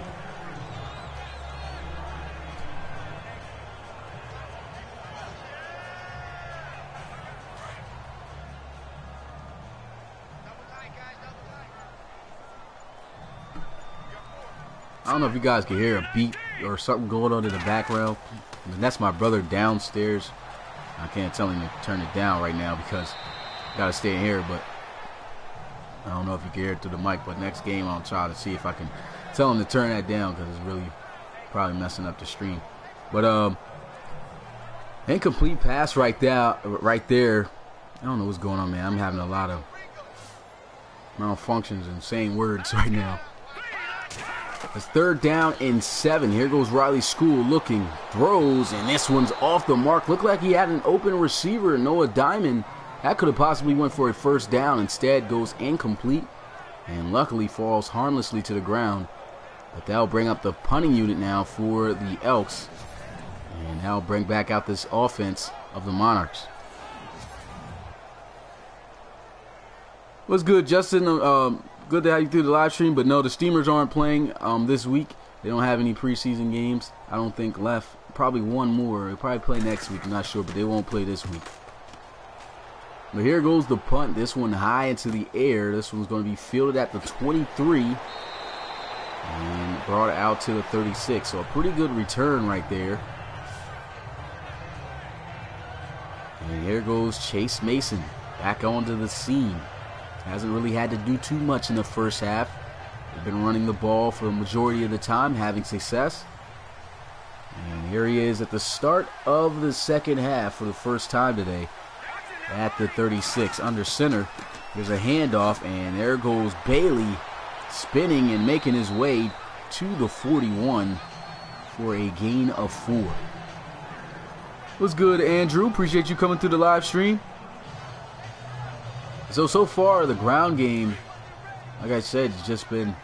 [SPEAKER 1] I don't know if you guys can hear a beat or something going on in the background. I mean, that's my brother downstairs. I can't tell him to turn it down right now because I got to stay in here, but I don't know if you can hear it through the mic. But next game I'll try to see if I can tell him to turn that down because it's really probably messing up the stream. But incomplete pass right there. I don't know what's going on, man. I'm having a lot of malfunctions and saying words right now. It's third down and 7. Here goes Riley School looking, throws, and this one's off the mark. Looked like he had an open receiver, Noah Diamond. That could have possibly went for a first down. Instead goes incomplete and luckily falls harmlessly to the ground. But that'll bring up the punting unit now for the Elks. And that'll bring back out this offense of the Monarchs. What's good, Justin? Good to have you through the live stream, but no, the Steamers aren't playing this week. They don't have any preseason games, I don't think, left. Probably one more. They'll probably play next week, I'm not sure, but they won't play this week. But here goes the punt. This one high into the air. This one's going to be fielded at the 23 and brought out to the 36. So a pretty good return right there. And here goes Chase Mason back onto the scene. Hasn't really had to do too much in the first half. They've been running the ball for the majority of the time, having success. And here he is at the start of the second half for the first time today at the 36 under center. There's a handoff, and there goes Bailey spinning and making his way to the 41 for a gain of 4. What's good, Andrew? Appreciate you coming through the live stream. So far, the ground game, like I said, has just been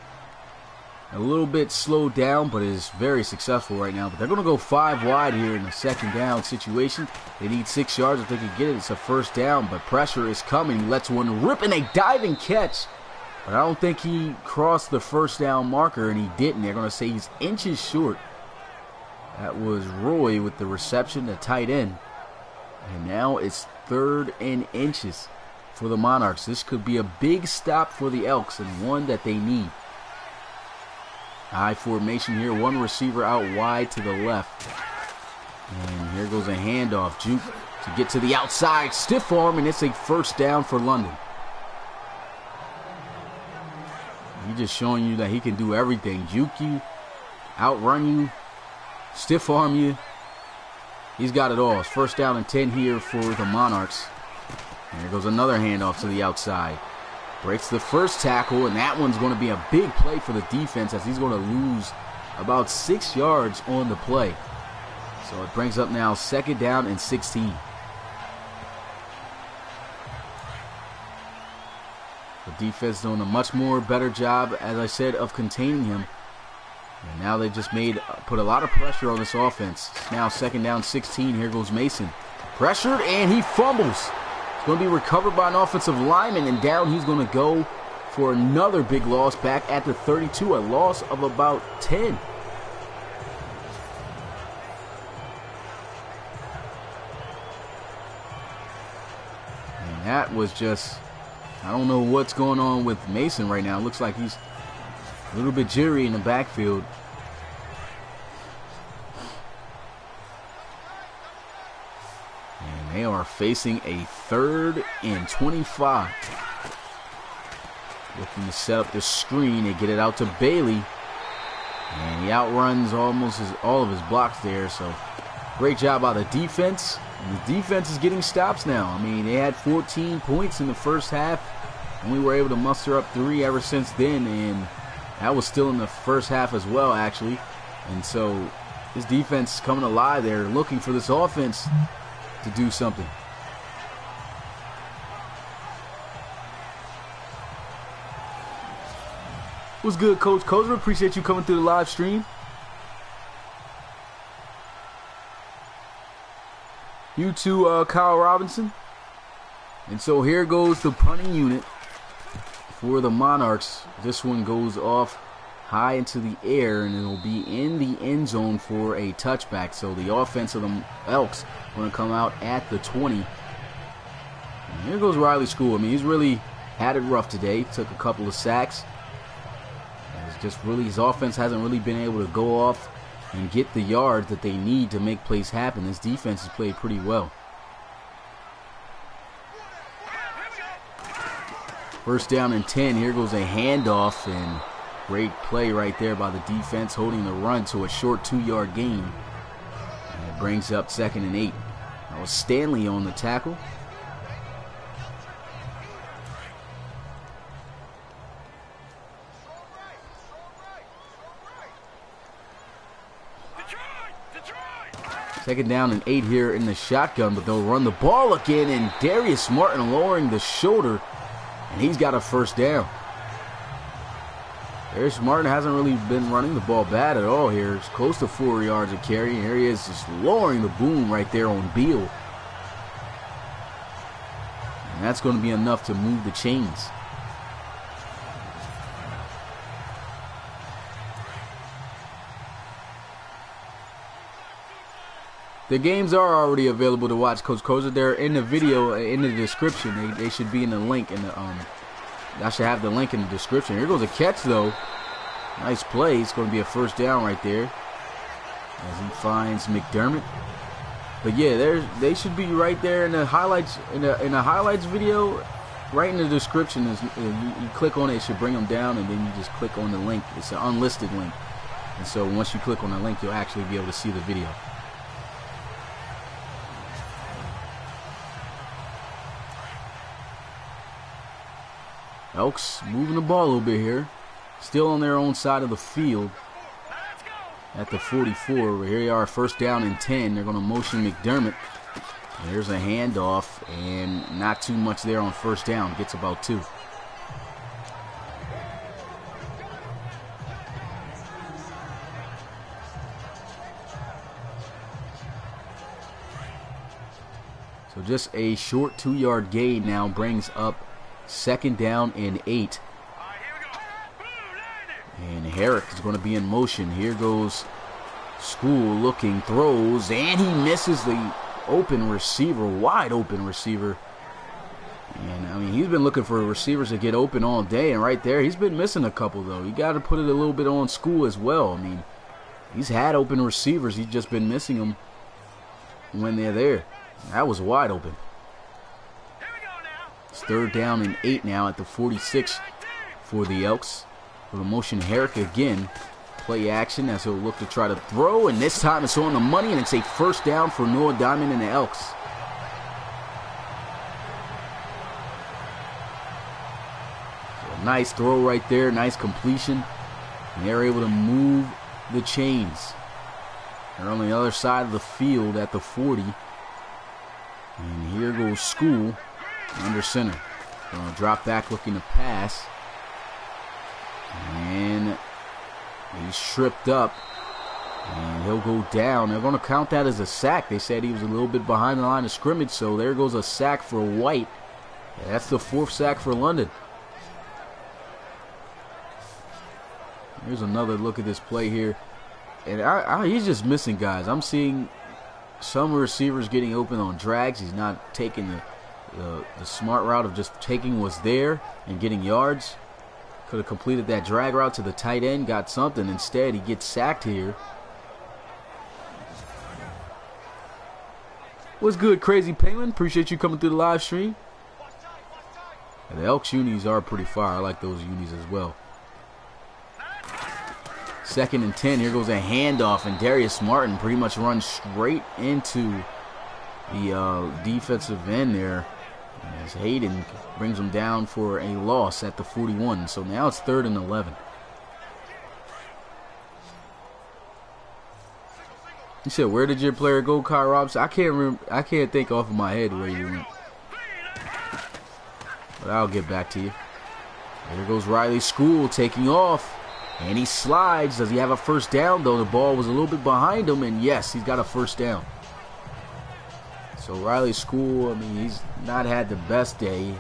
[SPEAKER 1] a little bit slowed down, but is very successful right now. But they're going to go 5 wide here in the second down situation. They need 6 yards if they can get it. It's a first down, but pressure is coming. He lets one rip, and a diving catch. But I don't think he crossed the first down marker, and he didn't. They're going to say he's inches short. That was Roy with the reception, the tight end. And now it's 3rd and inches for the Monarchs. This could be a big stop for the Elks and one that they need. High formation here. One receiver out wide to the left. And here goes a handoff. Juke to get to the outside. Stiff arm, and it's a first down for London. He's just showing you that he can do everything. Juke you, outrun you, stiff arm you. He's got it all. It's first down and 10 here for the Monarchs. And here goes another handoff to the outside. Breaks the first tackle, and that one's going to be a big play for the defense as he's going to lose about 6 yards on the play. So it brings up now 2nd down and 16. The defense doing a much more better job, as I said, of containing him. And now they just put a lot of pressure on this offense. It's now 2nd down 16. Here goes Mason. Pressured, and he fumbles. It's going to be recovered by an offensive lineman, and down he's going to go for another big loss back at the 32, a loss of about 10. And that was just, I don't know what's going on with Mason right now. It looks like he's a little bit jittery in the backfield. And they are facing a 3rd and 25. Looking to set up the screen. They get it out to Bailey. And he outruns almost all of his blocks there. So great job by the defense. And the defense is getting stops now. I mean, they had 14 points in the first half. And we were able to muster up 3 ever since then. And that was still in the first half as well, actually. And so this defense is coming alive. They're looking for this offense to do something. What's good, Coach Kozer? Appreciate you coming through the live stream. You too, Kyle Robinson. And so here goes the punting unit for the Monarchs. This one goes off high into the air, and it'll be in the end zone for a touchback. So the offense of the Elks going to come out at the 20. And here goes Riley School. I mean, he's really had it rough today. Took a couple of sacks. It's just really, his offense hasn't really been able to go off and get the yards that they need to make plays happen. This defense has played pretty well. First down and 10. Here goes a handoff, and great play right there by the defense, holding the run to a short 2-yard gain. And it brings up 2nd and 8. That was Stanley on the tackle. Second down and 8 here in the shotgun, but they'll run the ball again, and Darius Martin lowering the shoulder, and he's got a first down. Darius Martin hasn't really been running the ball bad at all here. It's close to 4 yards of carry, and here he is just lowering the boom right there on Beal. And that's going to be enough to move the chains. The games are already available to watch, Coach Kozer. They're in the video, in the description. They should be in the link. In the I should have the link in the description. Here goes a catch, though. Nice play. It's going to be a first down right there as he finds McDermott. But yeah, they should be right there in the highlights. In the highlights video, right in the description. You click on it, it should bring them down, and then you just click on the link. It's an unlisted link, and so once you click on the link, you'll actually be able to see the video. Elks moving the ball a little bit here. Still on their own side of the field at the 44. Here they are, first down and 10. They're going to motion McDermott. There's a handoff, and not too much there on first down. Gets about 2. So just a short 2-yard gain now brings up 2nd down and 8. And Herrick is going to be in motion. Here goes School looking, throws, and he misses the open receiver, wide open receiver. And I mean, he's been looking for receivers to get open all day, and right there, he's been missing a couple though. You got to put it a little bit on School as well. I mean, he's had open receivers, he's just been missing them when they're there. That was wide open. It's 3rd down and 8 now at the 46 for the Elks. With a motion Herrick again. Play action as he'll look to try to throw, and this time it's on the money, and it's a first down for Noah Diamond and the Elks. So a nice throw right there, nice completion, and they're able to move the chains. They're on the other side of the field at the 40. And here goes School under center. Gonna drop back looking to pass. And he's tripped up. And he'll go down. They're going to count that as a sack. They said he was a little bit behind the line of scrimmage, so there goes a sack for White. That's the 4th sack for London. Here's another look at this play here. And he's just missing guys. I'm seeing some receivers getting open on drags. He's not taking the smart route of just taking what's there and getting yards. Could have completed that drag route to the tight end, got something. Instead, he gets sacked here. What's good, Crazy Penguin? Appreciate you coming through the live stream. And the Elks unis are pretty fire. I like those unis as well. 2nd and 10. Here goes a handoff, and Darius Martin pretty much runs straight into the defensive end there. As Hayden brings him down for a loss at the 41. So now it's 3rd and 11. You said, where did your player go, Kyle Robinson? I can't remember. I can't think off of my head where he went. But I'll get back to you. There goes Riley School taking off. And he slides. Does he have a first down, though? The ball was a little bit behind him. And, yes, he's got a first down. So Riley School, I mean, he's not had the best day.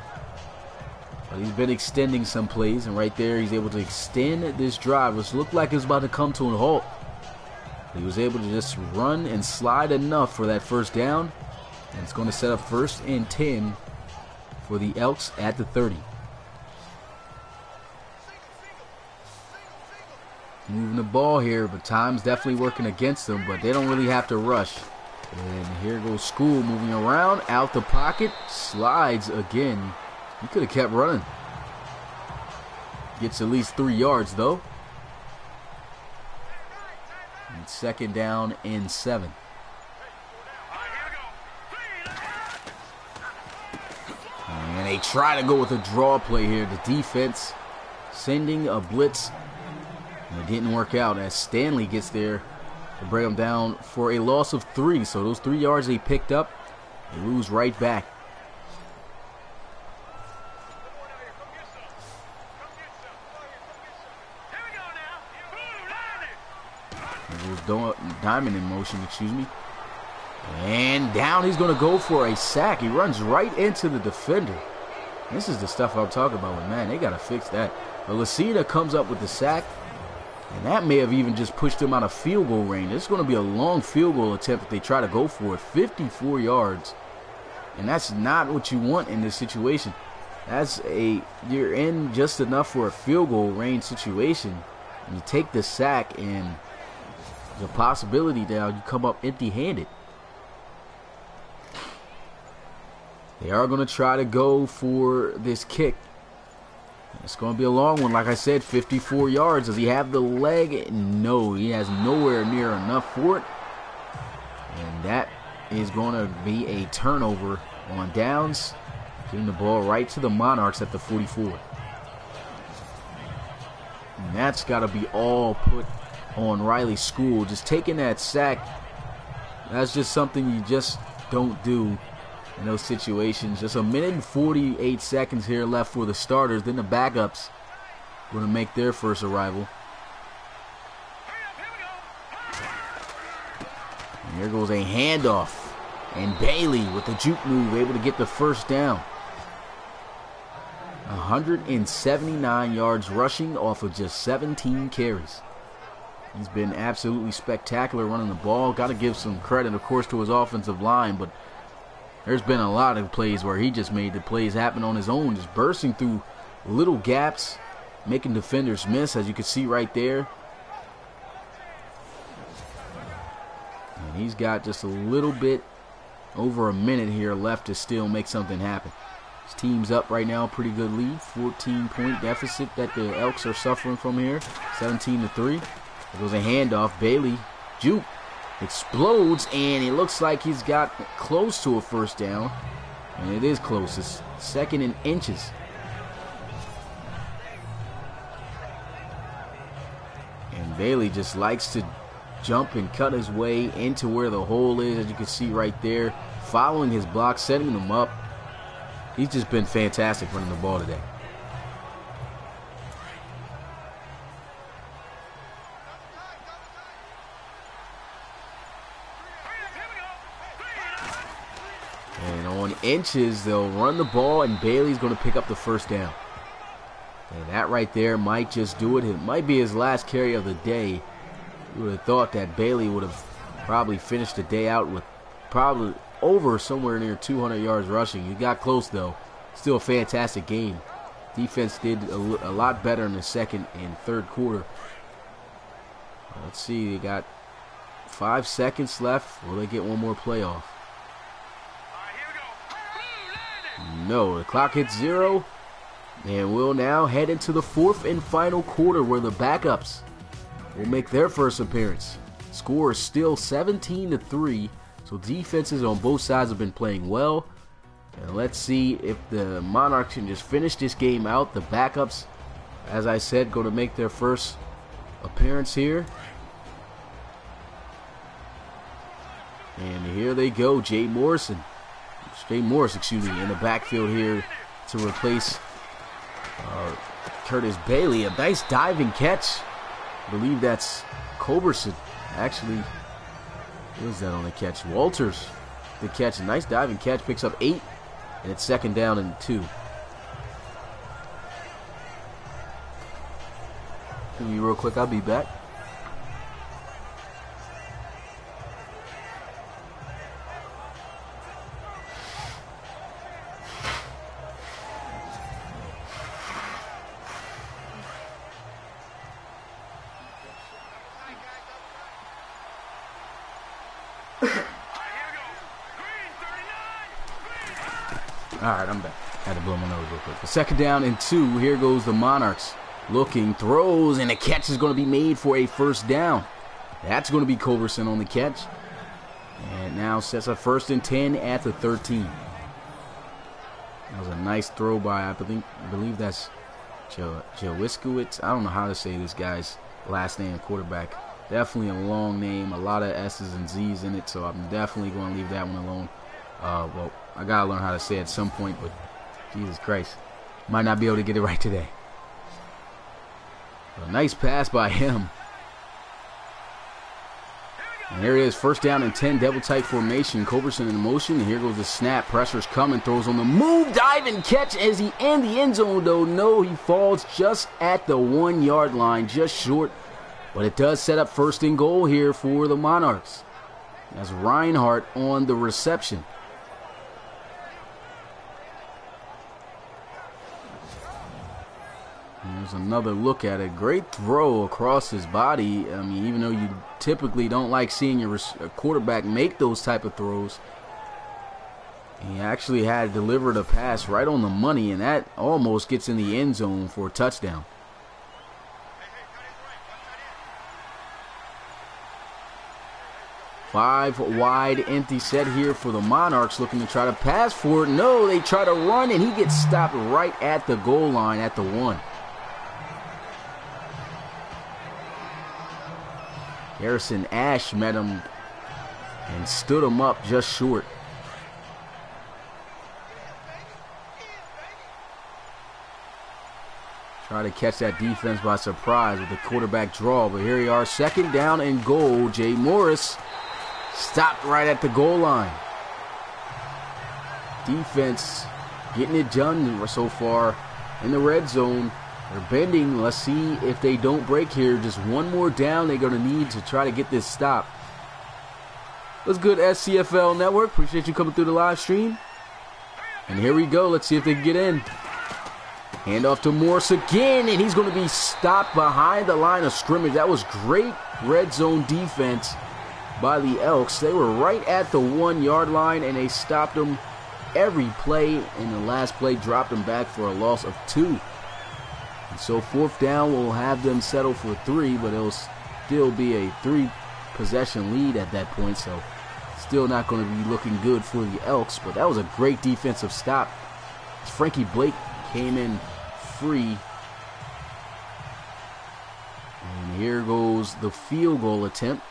[SPEAKER 1] But he's been extending some plays. And right there, he's able to extend this drive, which looked like it was about to come to a halt. He was able to just run and slide enough for that first down. And it's going to set up 1st and 10 for the Elks at the 30. Moving the ball here, but time's definitely working against them, but they don't really have to rush. And here goes School moving around, out the pocket, slides again. He could have kept running. Gets at least 3 yards, though. And 2nd down and 7. And they try to go with a draw play here. The defense sending a blitz. And it didn't work out as Stanley gets there to bring them down for a loss of 3. So those 3 yards they picked up, they lose right back. It was Diamond in motion, excuse me. And down he's going to go for a sack. He runs right into the defender. This is the stuff I'm talking about with, man, they got to fix that. But Lucina comes up with the sack. And that may have even just pushed him out of field goal range. It's going to be a long field goal attempt if they try to go for it. 54 yards. And that's not what you want in this situation. You're in just enough for a field goal range situation. And you take the sack and the possibility that you come up empty-handed. They are going to try to go for this kick. It's going to be a long one. Like I said, 54 yards. Does he have the leg? No, he has nowhere near enough for it. And that is going to be a turnover on downs. Giving the ball right to the Monarchs at the 44. And that's got to be all put on Riley School. Just taking that sack, that's just something you just don't do in those situations. Just 1minute and 48 seconds here left for the starters. Then the backups going to make their first arrival. And here goes a handoff. And Bailey with the juke move able to get the first down. 179 yards rushing off of just 17 carries. He's been absolutely spectacular running the ball. Got to give some credit, of course, to his offensive line, but there's been a lot of plays where he just made the plays happen on his own, just bursting through little gaps, making defenders miss, as you can see right there. And he's got just a little bit over a minute here left to still make something happen. His team's up right now, pretty good lead, 14-point deficit that the Elks are suffering from here, 17-3. There goes a handoff. Bailey, juke, explodes, and it looks like he's got close to a first down. And it is close. It's 2nd and inches. And Bailey just likes to jump and cut his way into where the hole is, as you can see right there. Following his block, setting him up. He's just been fantastic running the ball today. And on inches, they'll run the ball, and Bailey's going to pick up the first down. And That right there might just do it. It might be his last carry of the day. You would have thought that Bailey would have probably finished the day out with probably over somewhere near 200 yards rushing. He got close, though. Still a fantastic game. Defense did a lot better in the second and third quarter. Let's see. They got 5 seconds left. Will they get one more playoff? No. The clock hits 0. And we'll now head into the fourth and final quarter where the backups will make their first appearance. Score is still 17-3, so defenses on both sides have been playing well. And let's see if the Monarchs can just finish this game out. The backups, as I said, going to make their first appearance here. And here they go, Jay Morris, in the backfield here to replace Curtis Bailey. A nice diving catch. I believe that's Culberson. Actually, who is that on the catch? Walters. The catch. A nice diving catch. Picks up 8. And it's 2nd down and 2. Give me real quick. I'll be back. Alright, I'm back. Had to blow my nose real quick. The 2nd down and 2. Here goes the Monarchs. Looking, throws, and a catch is going to be made for a 1st down. That's going to be Culberson on the catch. And now sets up 1st and 10 at the 13. That was a nice throw by, I believe that's Jawiskowitz. I don't know how to say this guy's last name, quarterback. Definitely a long name, a lot of S's and Z's in it, so I'm definitely going to leave that one alone. Well, I got to learn how to say it at some point, but Jesus Christ. Might not be able to get it right today. A nice pass by him. And here it is, 1st down and 10, double tight formation. Culberson in motion, and here goes the snap. Pressure's coming, throws on the move, dive and catch as he in the end zone, though. No, he falls just at the 1-yard line, just short. But it does set up 1st and goal here for the Monarchs. That's Reinhardt on the reception. There's another look at it. Great throw across his body. I mean, even though you typically don't like seeing your quarterback make those type of throws, he actually had delivered a pass right on the money, and that almost gets in the end zone for a touchdown. Five wide empty set here for the Monarchs, looking to try to pass for it. No, they try to run, and he gets stopped right at the goal line at the 1. Harrison Ash met him and stood him up just short. Try to catch that defense by surprise with the quarterback draw, but here we are, 2nd down and goal. Jay Morris stopped right at the goal line. Defense getting it done so far in the red zone. They're bending. Let's see if they don't break here. Just one more down they're going to need to try to get this stop. What's good, SCFL Network? Appreciate you coming through the live stream. And here we go. Let's see if they can get in. Hand off to Morris again, and he's going to be stopped behind the line of scrimmage. That was great red zone defense by the Elks. They were right at the 1-yard line, and they stopped him every play. And the last play dropped him back for a loss of 2. And so 4th down will have them settle for 3, but it'll still be a 3-possession lead at that point. So still not going to be looking good for the Elks, but that was a great defensive stop. Frankie Blake came in free. And here goes the field goal attempt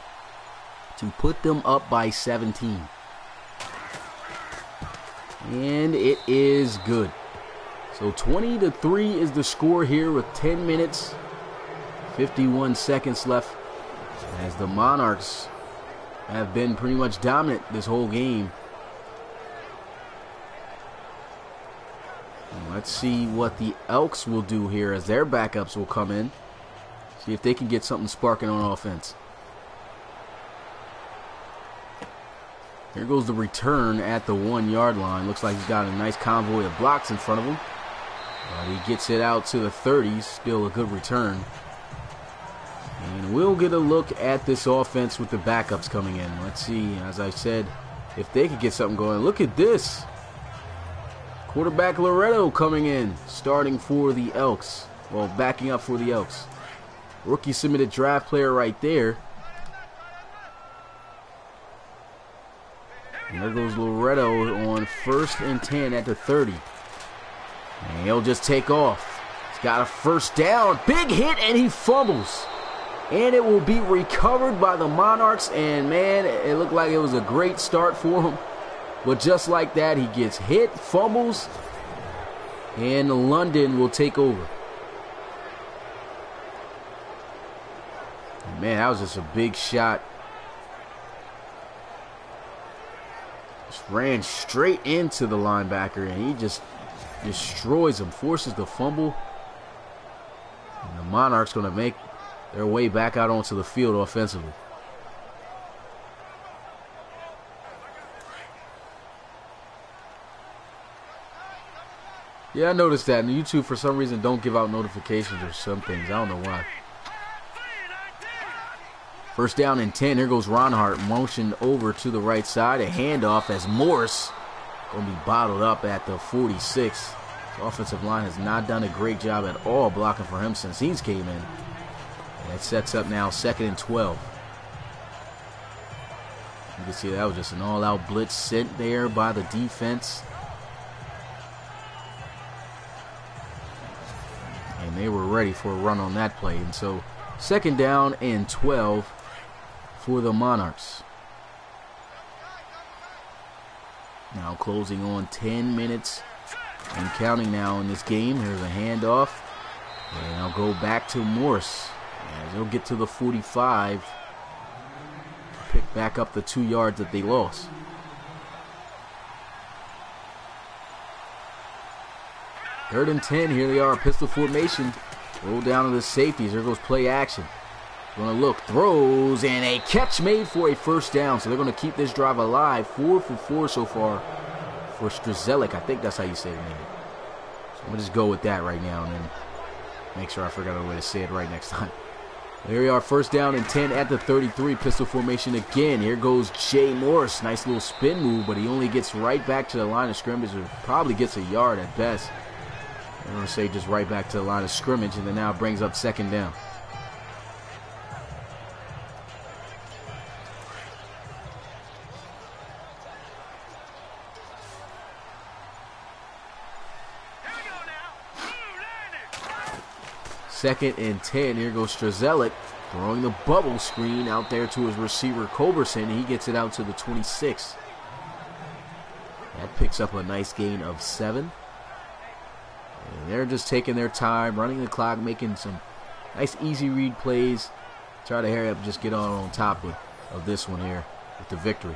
[SPEAKER 1] to put them up by 17. And it is good. So 20-3 is the score here with 10 minutes, 51 seconds left, as the Monarchs have been pretty much dominant this whole game. Let's see what the Elks will do here as their backups will come in. See if they can get something sparking on offense. Here goes the return at the 1-yard line. Looks like he's got a nice convoy of blocks in front of him. He gets it out to the 30s. Still a good return. And we'll get a look at this offense with the backups coming in. Let's see, as I said, if they could get something going. Look at this. Quarterback Loretto coming in, starting for the Elks. Well, backing up for the Elks. Rookie submitted draft player right there. And there goes Loretto on 1st and 10 at the 30. And he'll just take off. He's got a first down. Big hit, and he fumbles. And it will be recovered by the Monarchs. And, man, it looked like it was a great start for him. But just like that, he gets hit, fumbles, and London will take over. And man, that was just a big shot. Just ran straight into the linebacker, and he just destroys him, forces the fumble. And the Monarchs going to make their way back out onto the field offensively. Yeah, I noticed that. And YouTube, for some reason, don't give out notifications or some things. I don't know why. First down and 10. Here goes Ronhart. Motioned over to the right side. A handoff as Morris going to be bottled up at the 46. The offensive line has not done a great job at all blocking for him since he's came in. And it sets up now 2nd and 12. You can see that was just an all-out blitz sent there by the defense. And they were ready for a run on that play. And so 2nd down and 12 for the Monarchs. Now closing on 10 minutes and counting now in this game. Here's a handoff. And I'll go back to Morse as he'll get to the 45. Pick back up the 2 yards that they lost. Third and 10. Here they are, pistol formation. Roll down to the safeties. There goes play action. Going to look, throws, and a catch made for a first down. So they're going to keep this drive alive. 4 for 4 so far for Strzelik. I think that's how you say it. So I'm going to just go with that right now and then make sure I forgot a way to say it right next time. There we are, first down and 10 at the 33. Pistol formation again. Here goes Jay Morris. Nice little spin move, but he only gets right back to the line of scrimmage, or probably gets a yard at best. I'm going to say just right back to the line of scrimmage, and then now brings up 2nd down. Second and 10. Here goes Strzelik throwing the bubble screen out there to his receiver Culberson. He gets it out to the 26. That picks up a nice gain of 7. And they're just taking their time, running the clock, making some nice easy read plays. Try to hurry up and just get on top of this one here with the victory.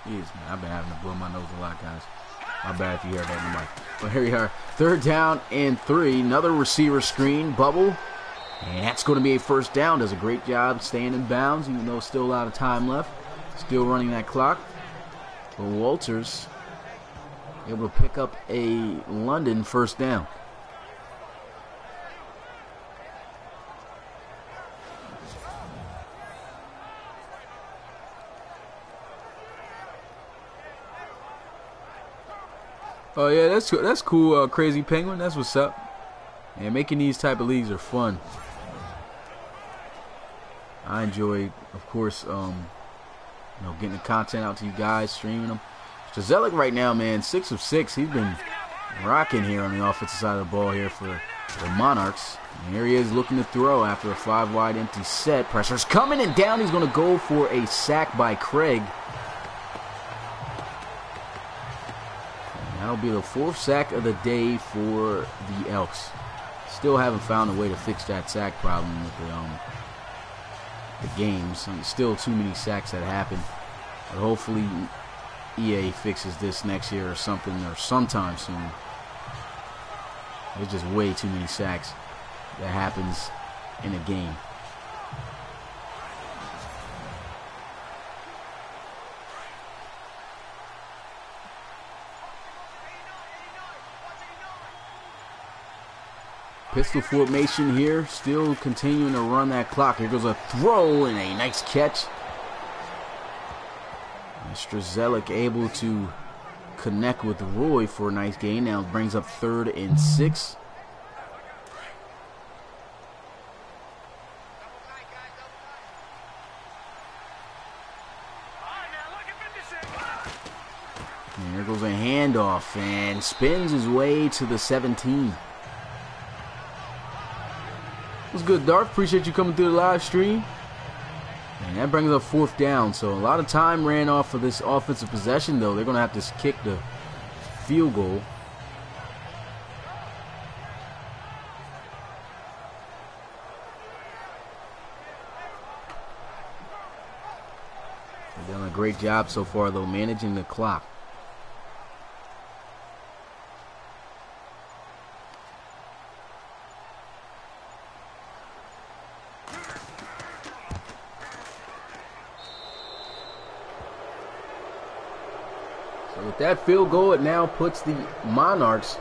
[SPEAKER 1] Jeez, man, I've been having to blow my nose a lot, guys. My bad if you hear that in the mic. But here we are. 3rd down and 3. Another receiver screen, bubble. And that's going to be a first down. Does a great job staying in bounds, even though still a lot of time left. Still running that clock. But Walters able to pick up a London first down. Oh yeah, that's cool, Crazy Penguin. That's what's up. And making these type of leagues are fun. I enjoy, of course, getting the content out to you guys, streaming them. Strzelik right now, man, 6 of 6. He's been rocking here on the offensive side of the ball here for the Monarchs. And here he is looking to throw after a 5-wide empty set. Pressure's coming and down. He's going to go for a sack by Craig. That'll be the 4th sack of the day for the Elks. Still haven't found a way to fix that sack problem with the games. Still too many sacks that happen. But hopefully EA fixes this next year or something, or sometime soon. There's just way too many sacks that happens in a game. Pistol formation here, still continuing to run that clock. Here goes a throw and a nice catch. Strzelik able to connect with Roy for a nice gain. Now it brings up 3rd and 6. And here goes a handoff and spins his way to the 17. What's good, Darth? Appreciate you coming through the live stream. And that brings up 4th down. So a lot of time ran off of this offensive possession, though. They're going to have to kick the field goal. They've done a great job so far, though, managing the clock. With that field goal, it now puts the Monarchs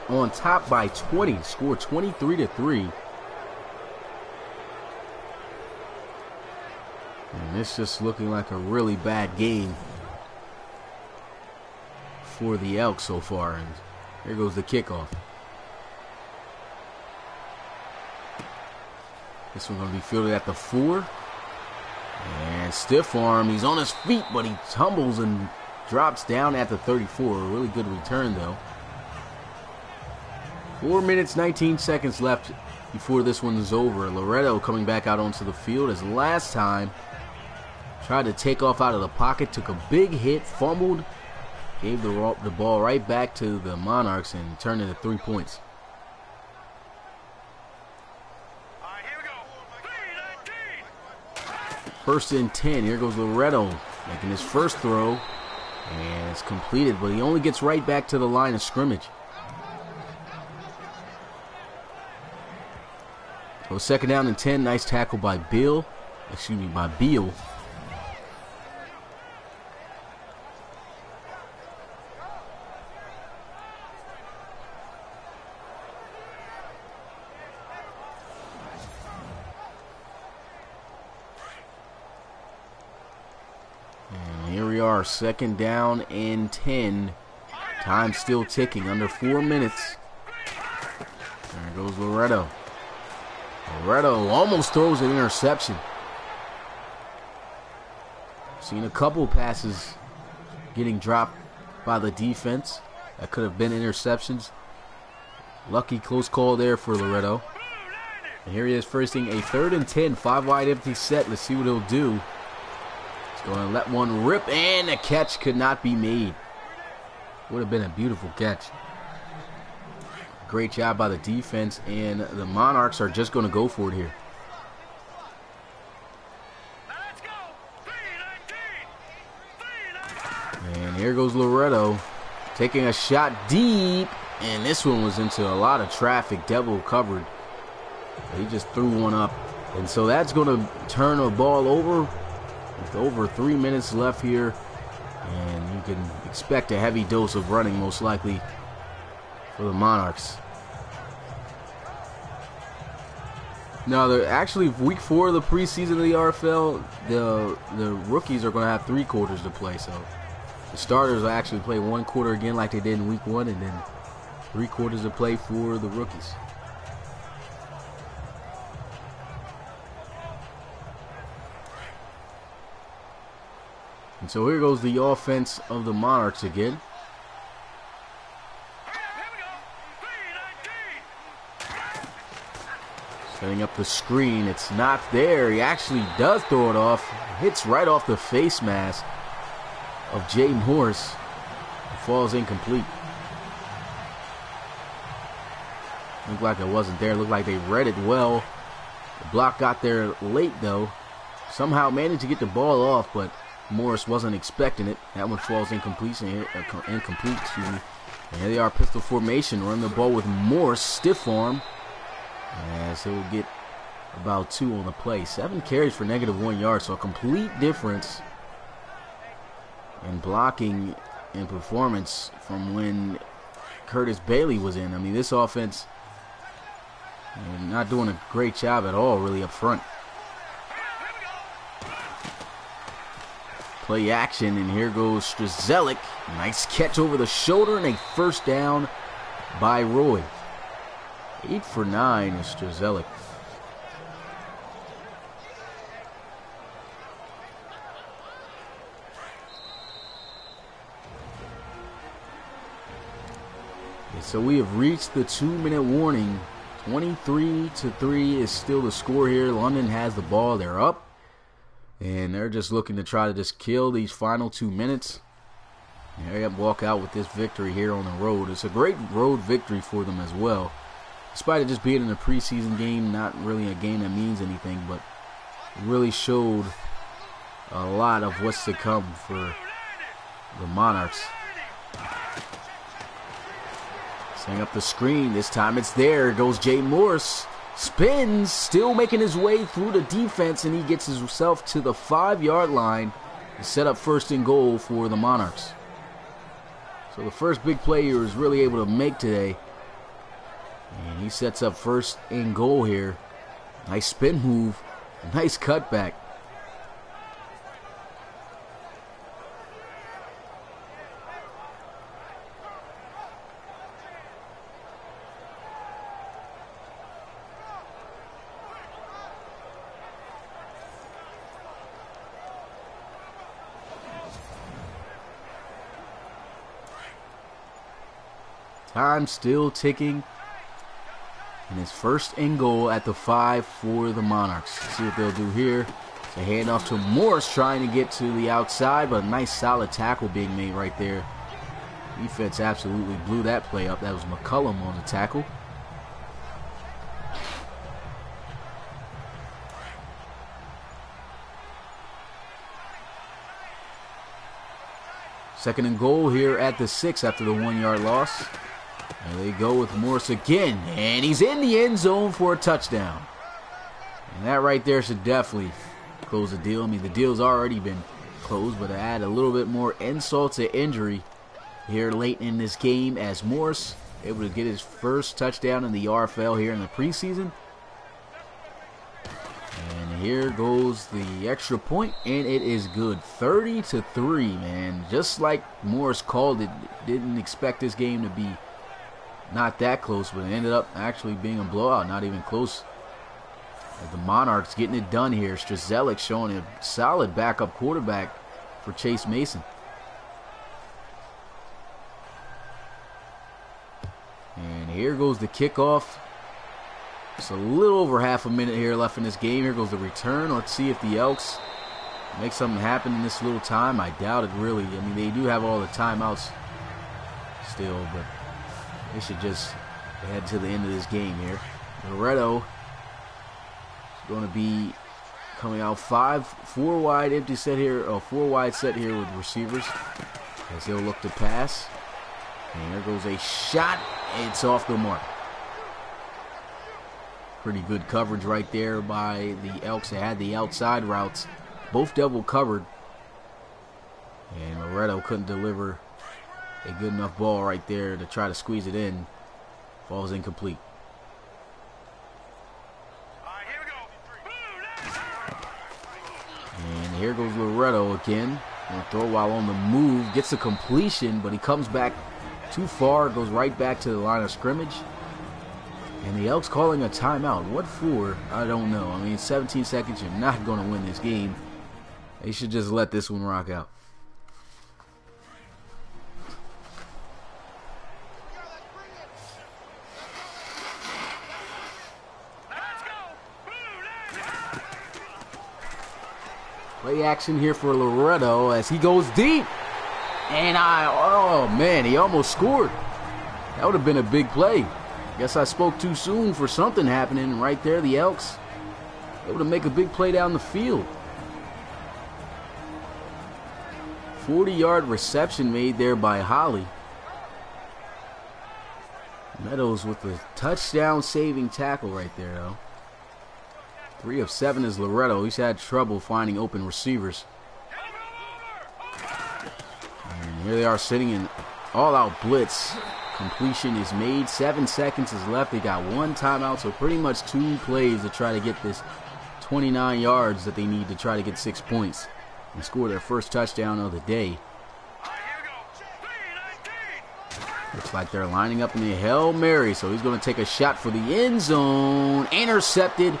[SPEAKER 1] on top by 20. Score 23-3. And it's just looking like a really bad game for the Elks so far. And here goes the kickoff. This one's going to be fielded at the 4. And stiff arm. He's on his feet, but he tumbles and drops down at the 34. A really good return, though. 4 minutes, 19 seconds left before this one is over. Loretto coming back out onto the field as last time. Tried to take off out of the pocket, took a big hit, fumbled, gave the ball right back to the Monarchs and turned it to 3 points.
[SPEAKER 3] All right, here we go.
[SPEAKER 1] 1st and 10. Here goes Loretto making his first throw. And it's completed, but he only gets right back to the line of scrimmage. So 2nd down and 10. Nice tackle by Beal. By Beal. Here we are, 2nd down and 10. Time still ticking, under 4 minutes. There goes Loretto. Loretto almost throws an interception. Seen a couple passes getting dropped by the defense. That could have been interceptions. Lucky close call there for Loretto. And here he is firsting a 3rd and 10. 5 wide empty set. Let's see what he'll do. Going to let one rip, and the catch could not be made. Would have been a beautiful catch. Great job by the defense, and the Monarchs are just going to go for it here. And here goes Loretto taking a shot deep, and this one was into a lot of traffic. Devil covered. He just threw one up, and so that's going to turn the ball over. With over 3 minutes left here, and you can expect a heavy dose of running most likely for the Monarchs. Now, actually, week 4 of the preseason of the RFL, the rookies are going to have 3 quarters to play. So the starters will actually play 1 quarter again like they did in week 1, and then 3 quarters to play for the rookies. And so here goes the offense of the Monarchs again. Setting up the screen. It's not there. He actually does throw it off. Hits right off the face mask of Jay Morris. It falls incomplete. Looked like it wasn't there. Looked like they read it well. The block got there late, though. Somehow managed to get the ball off, but Morris wasn't expecting it. That one falls incomplete. Excuse me. And here they are, pistol formation. Run the ball with Morris, stiff arm. As he'll get about 2 on the play. 7 carries for -1 yard, so a complete difference in blocking and performance from when Curtis Bailey was in. I mean, this offense not doing a great job at all, really, up front. Play action, and here goes Strzelik. Nice catch over the shoulder, and a first down by Roy. 8 for 9 is Strzelik. So we have reached the 2-minute warning. 23-3 is still the score here. London has the ball. They're up. And they're just looking to try to just kill these final 2 minutes. And they walk out with this victory here on the road. It's a great road victory for them as well. Despite it just being in a preseason game, not really a game that means anything, but it really showed a lot of what's to come for the Monarchs. Setting up the screen. This time it's there. Goes Jay Morris. Spins. Still making his way through the defense, and he gets himself to the 5-yard line to set up 1st and goal for the Monarchs. So the first big play he was really able to make today. And he sets up 1st and goal here. Nice spin move. Nice cutback. Time still ticking. And it's 1st and goal at the 5 for the Monarchs. Let's see what they'll do here. It's a handoff to Morris trying to get to the outside, but a nice solid tackle being made right there. Defense absolutely blew that play up. That was McCullum on the tackle. Second and goal here at the 6 after the 1-yard loss. There they go with Morris again, and he's in the end zone for a touchdown. And that right there should definitely close the deal. I mean, the deal's already been closed, but to add a little bit more insult to injury here late in this game as Morris able to get his first touchdown in the RFL here in the preseason. And here goes the extra point, and it is good. 30-3, man. Just like Morris called it, didn't expect this game to be not that close, but it ended up actually being a blowout, not even close. The Monarchs getting it done here. Strzelik showing a solid backup quarterback for Chase Mason. And here goes the kickoff. Just a little over half a minute here left in this game. Here goes the return. Let's see if the Elks make something happen in this little time. I doubt it, really. I mean, they do have all the timeouts still, but they should just head to the end of this game here. Loretto is going to be coming out 4 wide empty set here, 4 wide set here with receivers as they'll look to pass. And there goes a shot. It's off the mark. Pretty good coverage right there by the Elks. They had the outside routes, both double covered, and Loretto couldn't deliver a good enough ball right there to try to squeeze it in. Falls incomplete. And here goes Loretto again. Gonna throw while on the move. Gets a completion, but he comes back too far. Goes right back to the line of scrimmage. And the Elks calling a timeout. What for? I don't know. I mean, 17 seconds, you're not going to win this game. They should just let this one rock out. Play action here for Loretto as he goes deep. And oh man, he almost scored. That would have been a big play. Guess I spoke too soon for something happening. Right there, the Elks able to make a big play down the field. 40-yard reception made there by Holly. Meadows with the touchdown saving tackle right there, though. 3 of 7 is Loretto. He's had trouble finding open receivers. And here they are sitting in all-out blitz. Completion is made. 7 seconds is left. They got 1 timeout, so pretty much 2 plays to try to get this 29 yards that they need to try to get 6 points and score their first touchdown of the day. Looks like they're lining up in the Hail Mary, so he's going to take a shot for the end zone. Intercepted,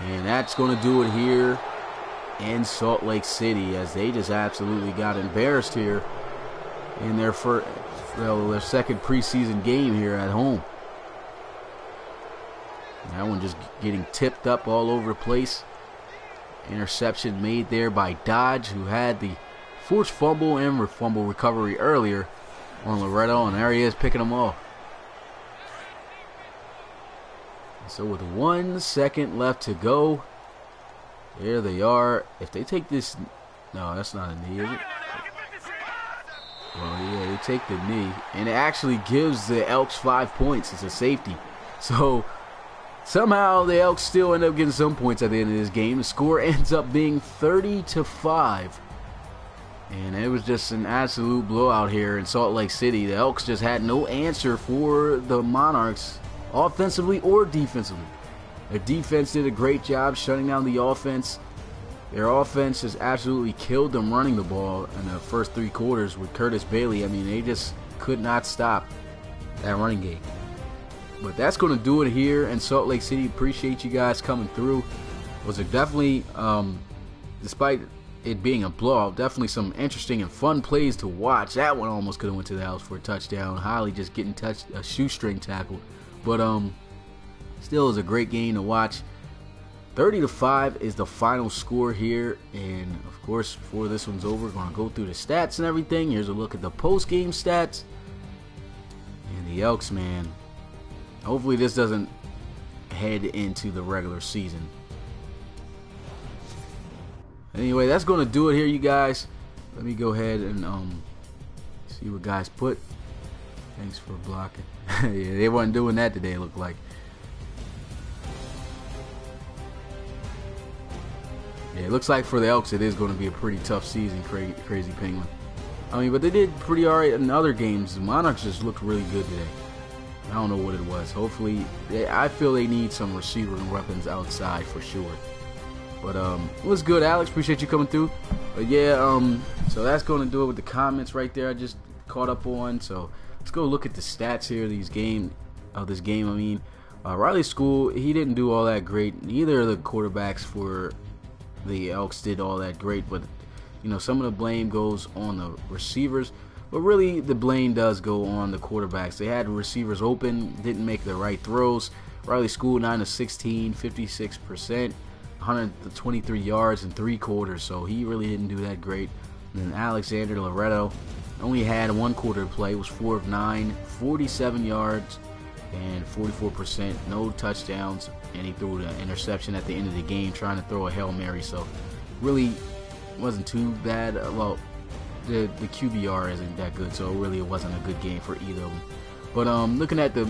[SPEAKER 1] and that's going to do it here in Salt Lake City, as they just absolutely got embarrassed here in their second preseason game here at home. That one just getting tipped up all over the place. Interception made there by Dodge, who had the forced fumble and fumble recovery earlier on Loretto, and there he is picking them off. So with 1 second left to go, there they are. If they take this, no, that's not a knee, is it? Well, yeah, they take the knee, and it actually gives the Elks 5 points. It's a safety. So somehow the Elks still end up getting some points at the end of this game. The score ends up being 30-5. And it was just an absolute blowout here in Salt Lake City. The Elks just had no answer for the Monarchs, offensively or defensively. Their defense did a great job shutting down the offense. Their offense just absolutely killed them running the ball in the first 3 quarters with Curtis Bailey. I mean, they just could not stop that running game. But that's going to do it here in Salt Lake City. Appreciate you guys coming through. Was it definitely, despite it being a blowout, definitely some interesting and fun plays to watch. That one almost could have went to the house for a touchdown. Holly just getting a shoestring tackle. But still is a great game to watch. 30-5 is the final score here. And of course, before this one's over, we're going to go through the stats and everything. Here's a look at the post-game stats. And the Elks, man, hopefully this doesn't head into the regular season. Anyway, that's going to do it here, you guys. Let me go ahead and see what guys put. Thanks for blocking. Yeah, they wasn't doing that today, it looked like. Yeah, it looks like for the Elks, it is going to be a pretty tough season, Crazy Penguin. I mean, but they did pretty alright in other games. The Monarchs just looked really good today. I don't know what it was. Hopefully, I feel they need some receiver and weapons outside for sure. But it was good, Alex. Appreciate you coming through. But yeah, so that's going to do it with the comments right there. I just caught up on. So let's go look at the stats here. This game. I mean, Riley School, he didn't do all that great. Neither of the quarterbacks for the Elks did all that great. But you know, some of the blame goes on the receivers. But really, the blame does go on the quarterbacks. They had receivers open, didn't make the right throws. Riley School 9 of 16, 56%. 123 yards in 3 quarters, so he really didn't do that great. And then Alexander Loretto only had 1 quarter to play, was 4 of 9, 47 yards and 44%, no touchdowns, and he threw an interception at the end of the game trying to throw a Hail Mary, so really wasn't too bad. Well, the QBR isn't that good, so really it wasn't a good game for either of them. But looking at the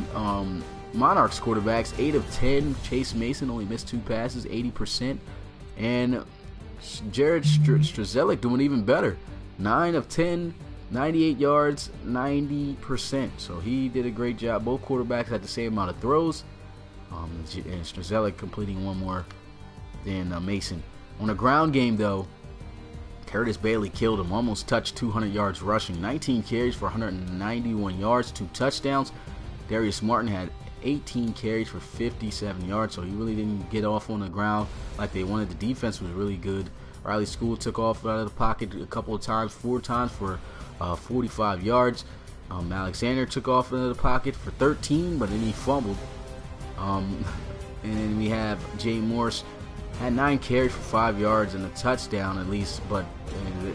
[SPEAKER 1] Monarchs quarterbacks, 8 of 10. Chase Mason only missed 2 passes, 80%. And Jared Strzelik doing even better. 9 of 10, 98 yards, 90%. So he did a great job. Both quarterbacks had the same amount of throws. And Strzelik completing 1 more than Mason. On a ground game, though, Curtis Bailey killed him. Almost touched 200 yards rushing. 19 carries for 191 yards, 2 touchdowns. Darius Martin had 18 carries for 57 yards, so he really didn't get off on the ground like they wanted. The defense was really good. Riley School took off out of the pocket a couple of times, 4 times for 45 yards. Alexander took off out of the pocket for 13, but then he fumbled. And then we have Jay Morse, had 9 carries for 5 yards and a touchdown at least, but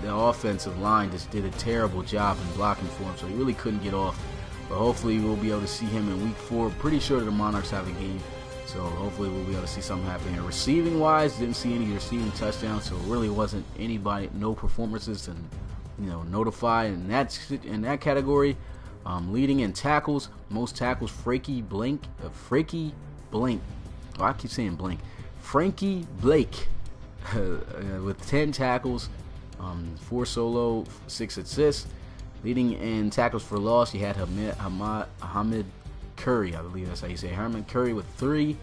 [SPEAKER 1] the offensive line just did a terrible job in blocking for him, so he really couldn't get off But hopefully we'll be able to see him in week 4. Pretty sure the Monarchs have a game, so hopefully we'll be able to see something happen here. Receiving wise, didn't see any receiving touchdowns, so it really wasn't anybody, no performances to notify in that category. Leading in tackles, most tackles, Frankie Blake. Oh, I keep saying blank. Frankie Blake with 10 tackles, 4 solo, 6 assists. Leading in tackles for loss, you had Hamid Curry, I believe that's how you say it. Hamid Curry with 3.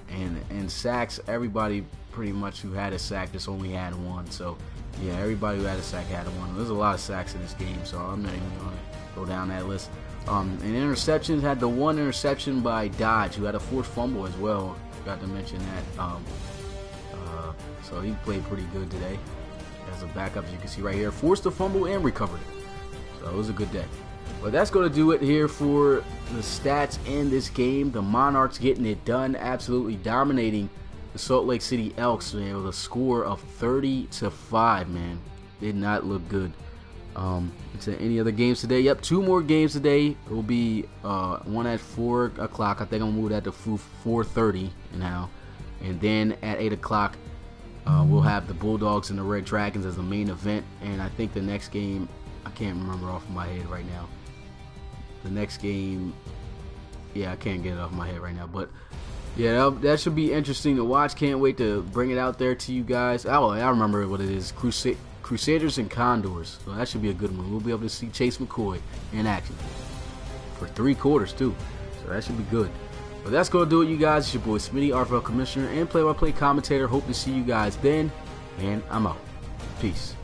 [SPEAKER 1] And sacks, everybody pretty much who had a sack just only had 1. So, yeah, everybody who had a sack had 1. There's a lot of sacks in this game, so I'm not even going to go down that list. And interceptions, had the 1 interception by Dodge, who had a forced fumble as well. Forgot to mention that. So he played pretty good today as a backup, as you can see right here. Forced a fumble and recovered it. So it was a good day. But that's going to do it here for the stats in this game. The Monarchs getting it done, absolutely dominating the Salt Lake City Elks, man, with a score of 30-5, man. Did not look good. To any other games today? Yep, 2 more games today. It will be one at 4 o'clock. I think I'm going to move that to 4:30 now. And then at 8 o'clock, we'll have the Bulldogs and the Red Dragons as the main event. And I think the next game, I can't remember off of my head right now. The next game, yeah, I can't get it off my head right now. But, yeah, that should be interesting to watch. Can't wait to bring it out there to you guys. Oh, I remember what it is. Crusaders and Condors. So that should be a good one. We'll be able to see Chase McCoy in action for 3 quarters, too. So that should be good. But that's going to do it, you guys. It's your boy Smitty, RFL Commissioner and play-by-play commentator. Hope to see you guys then. And I'm out. Peace.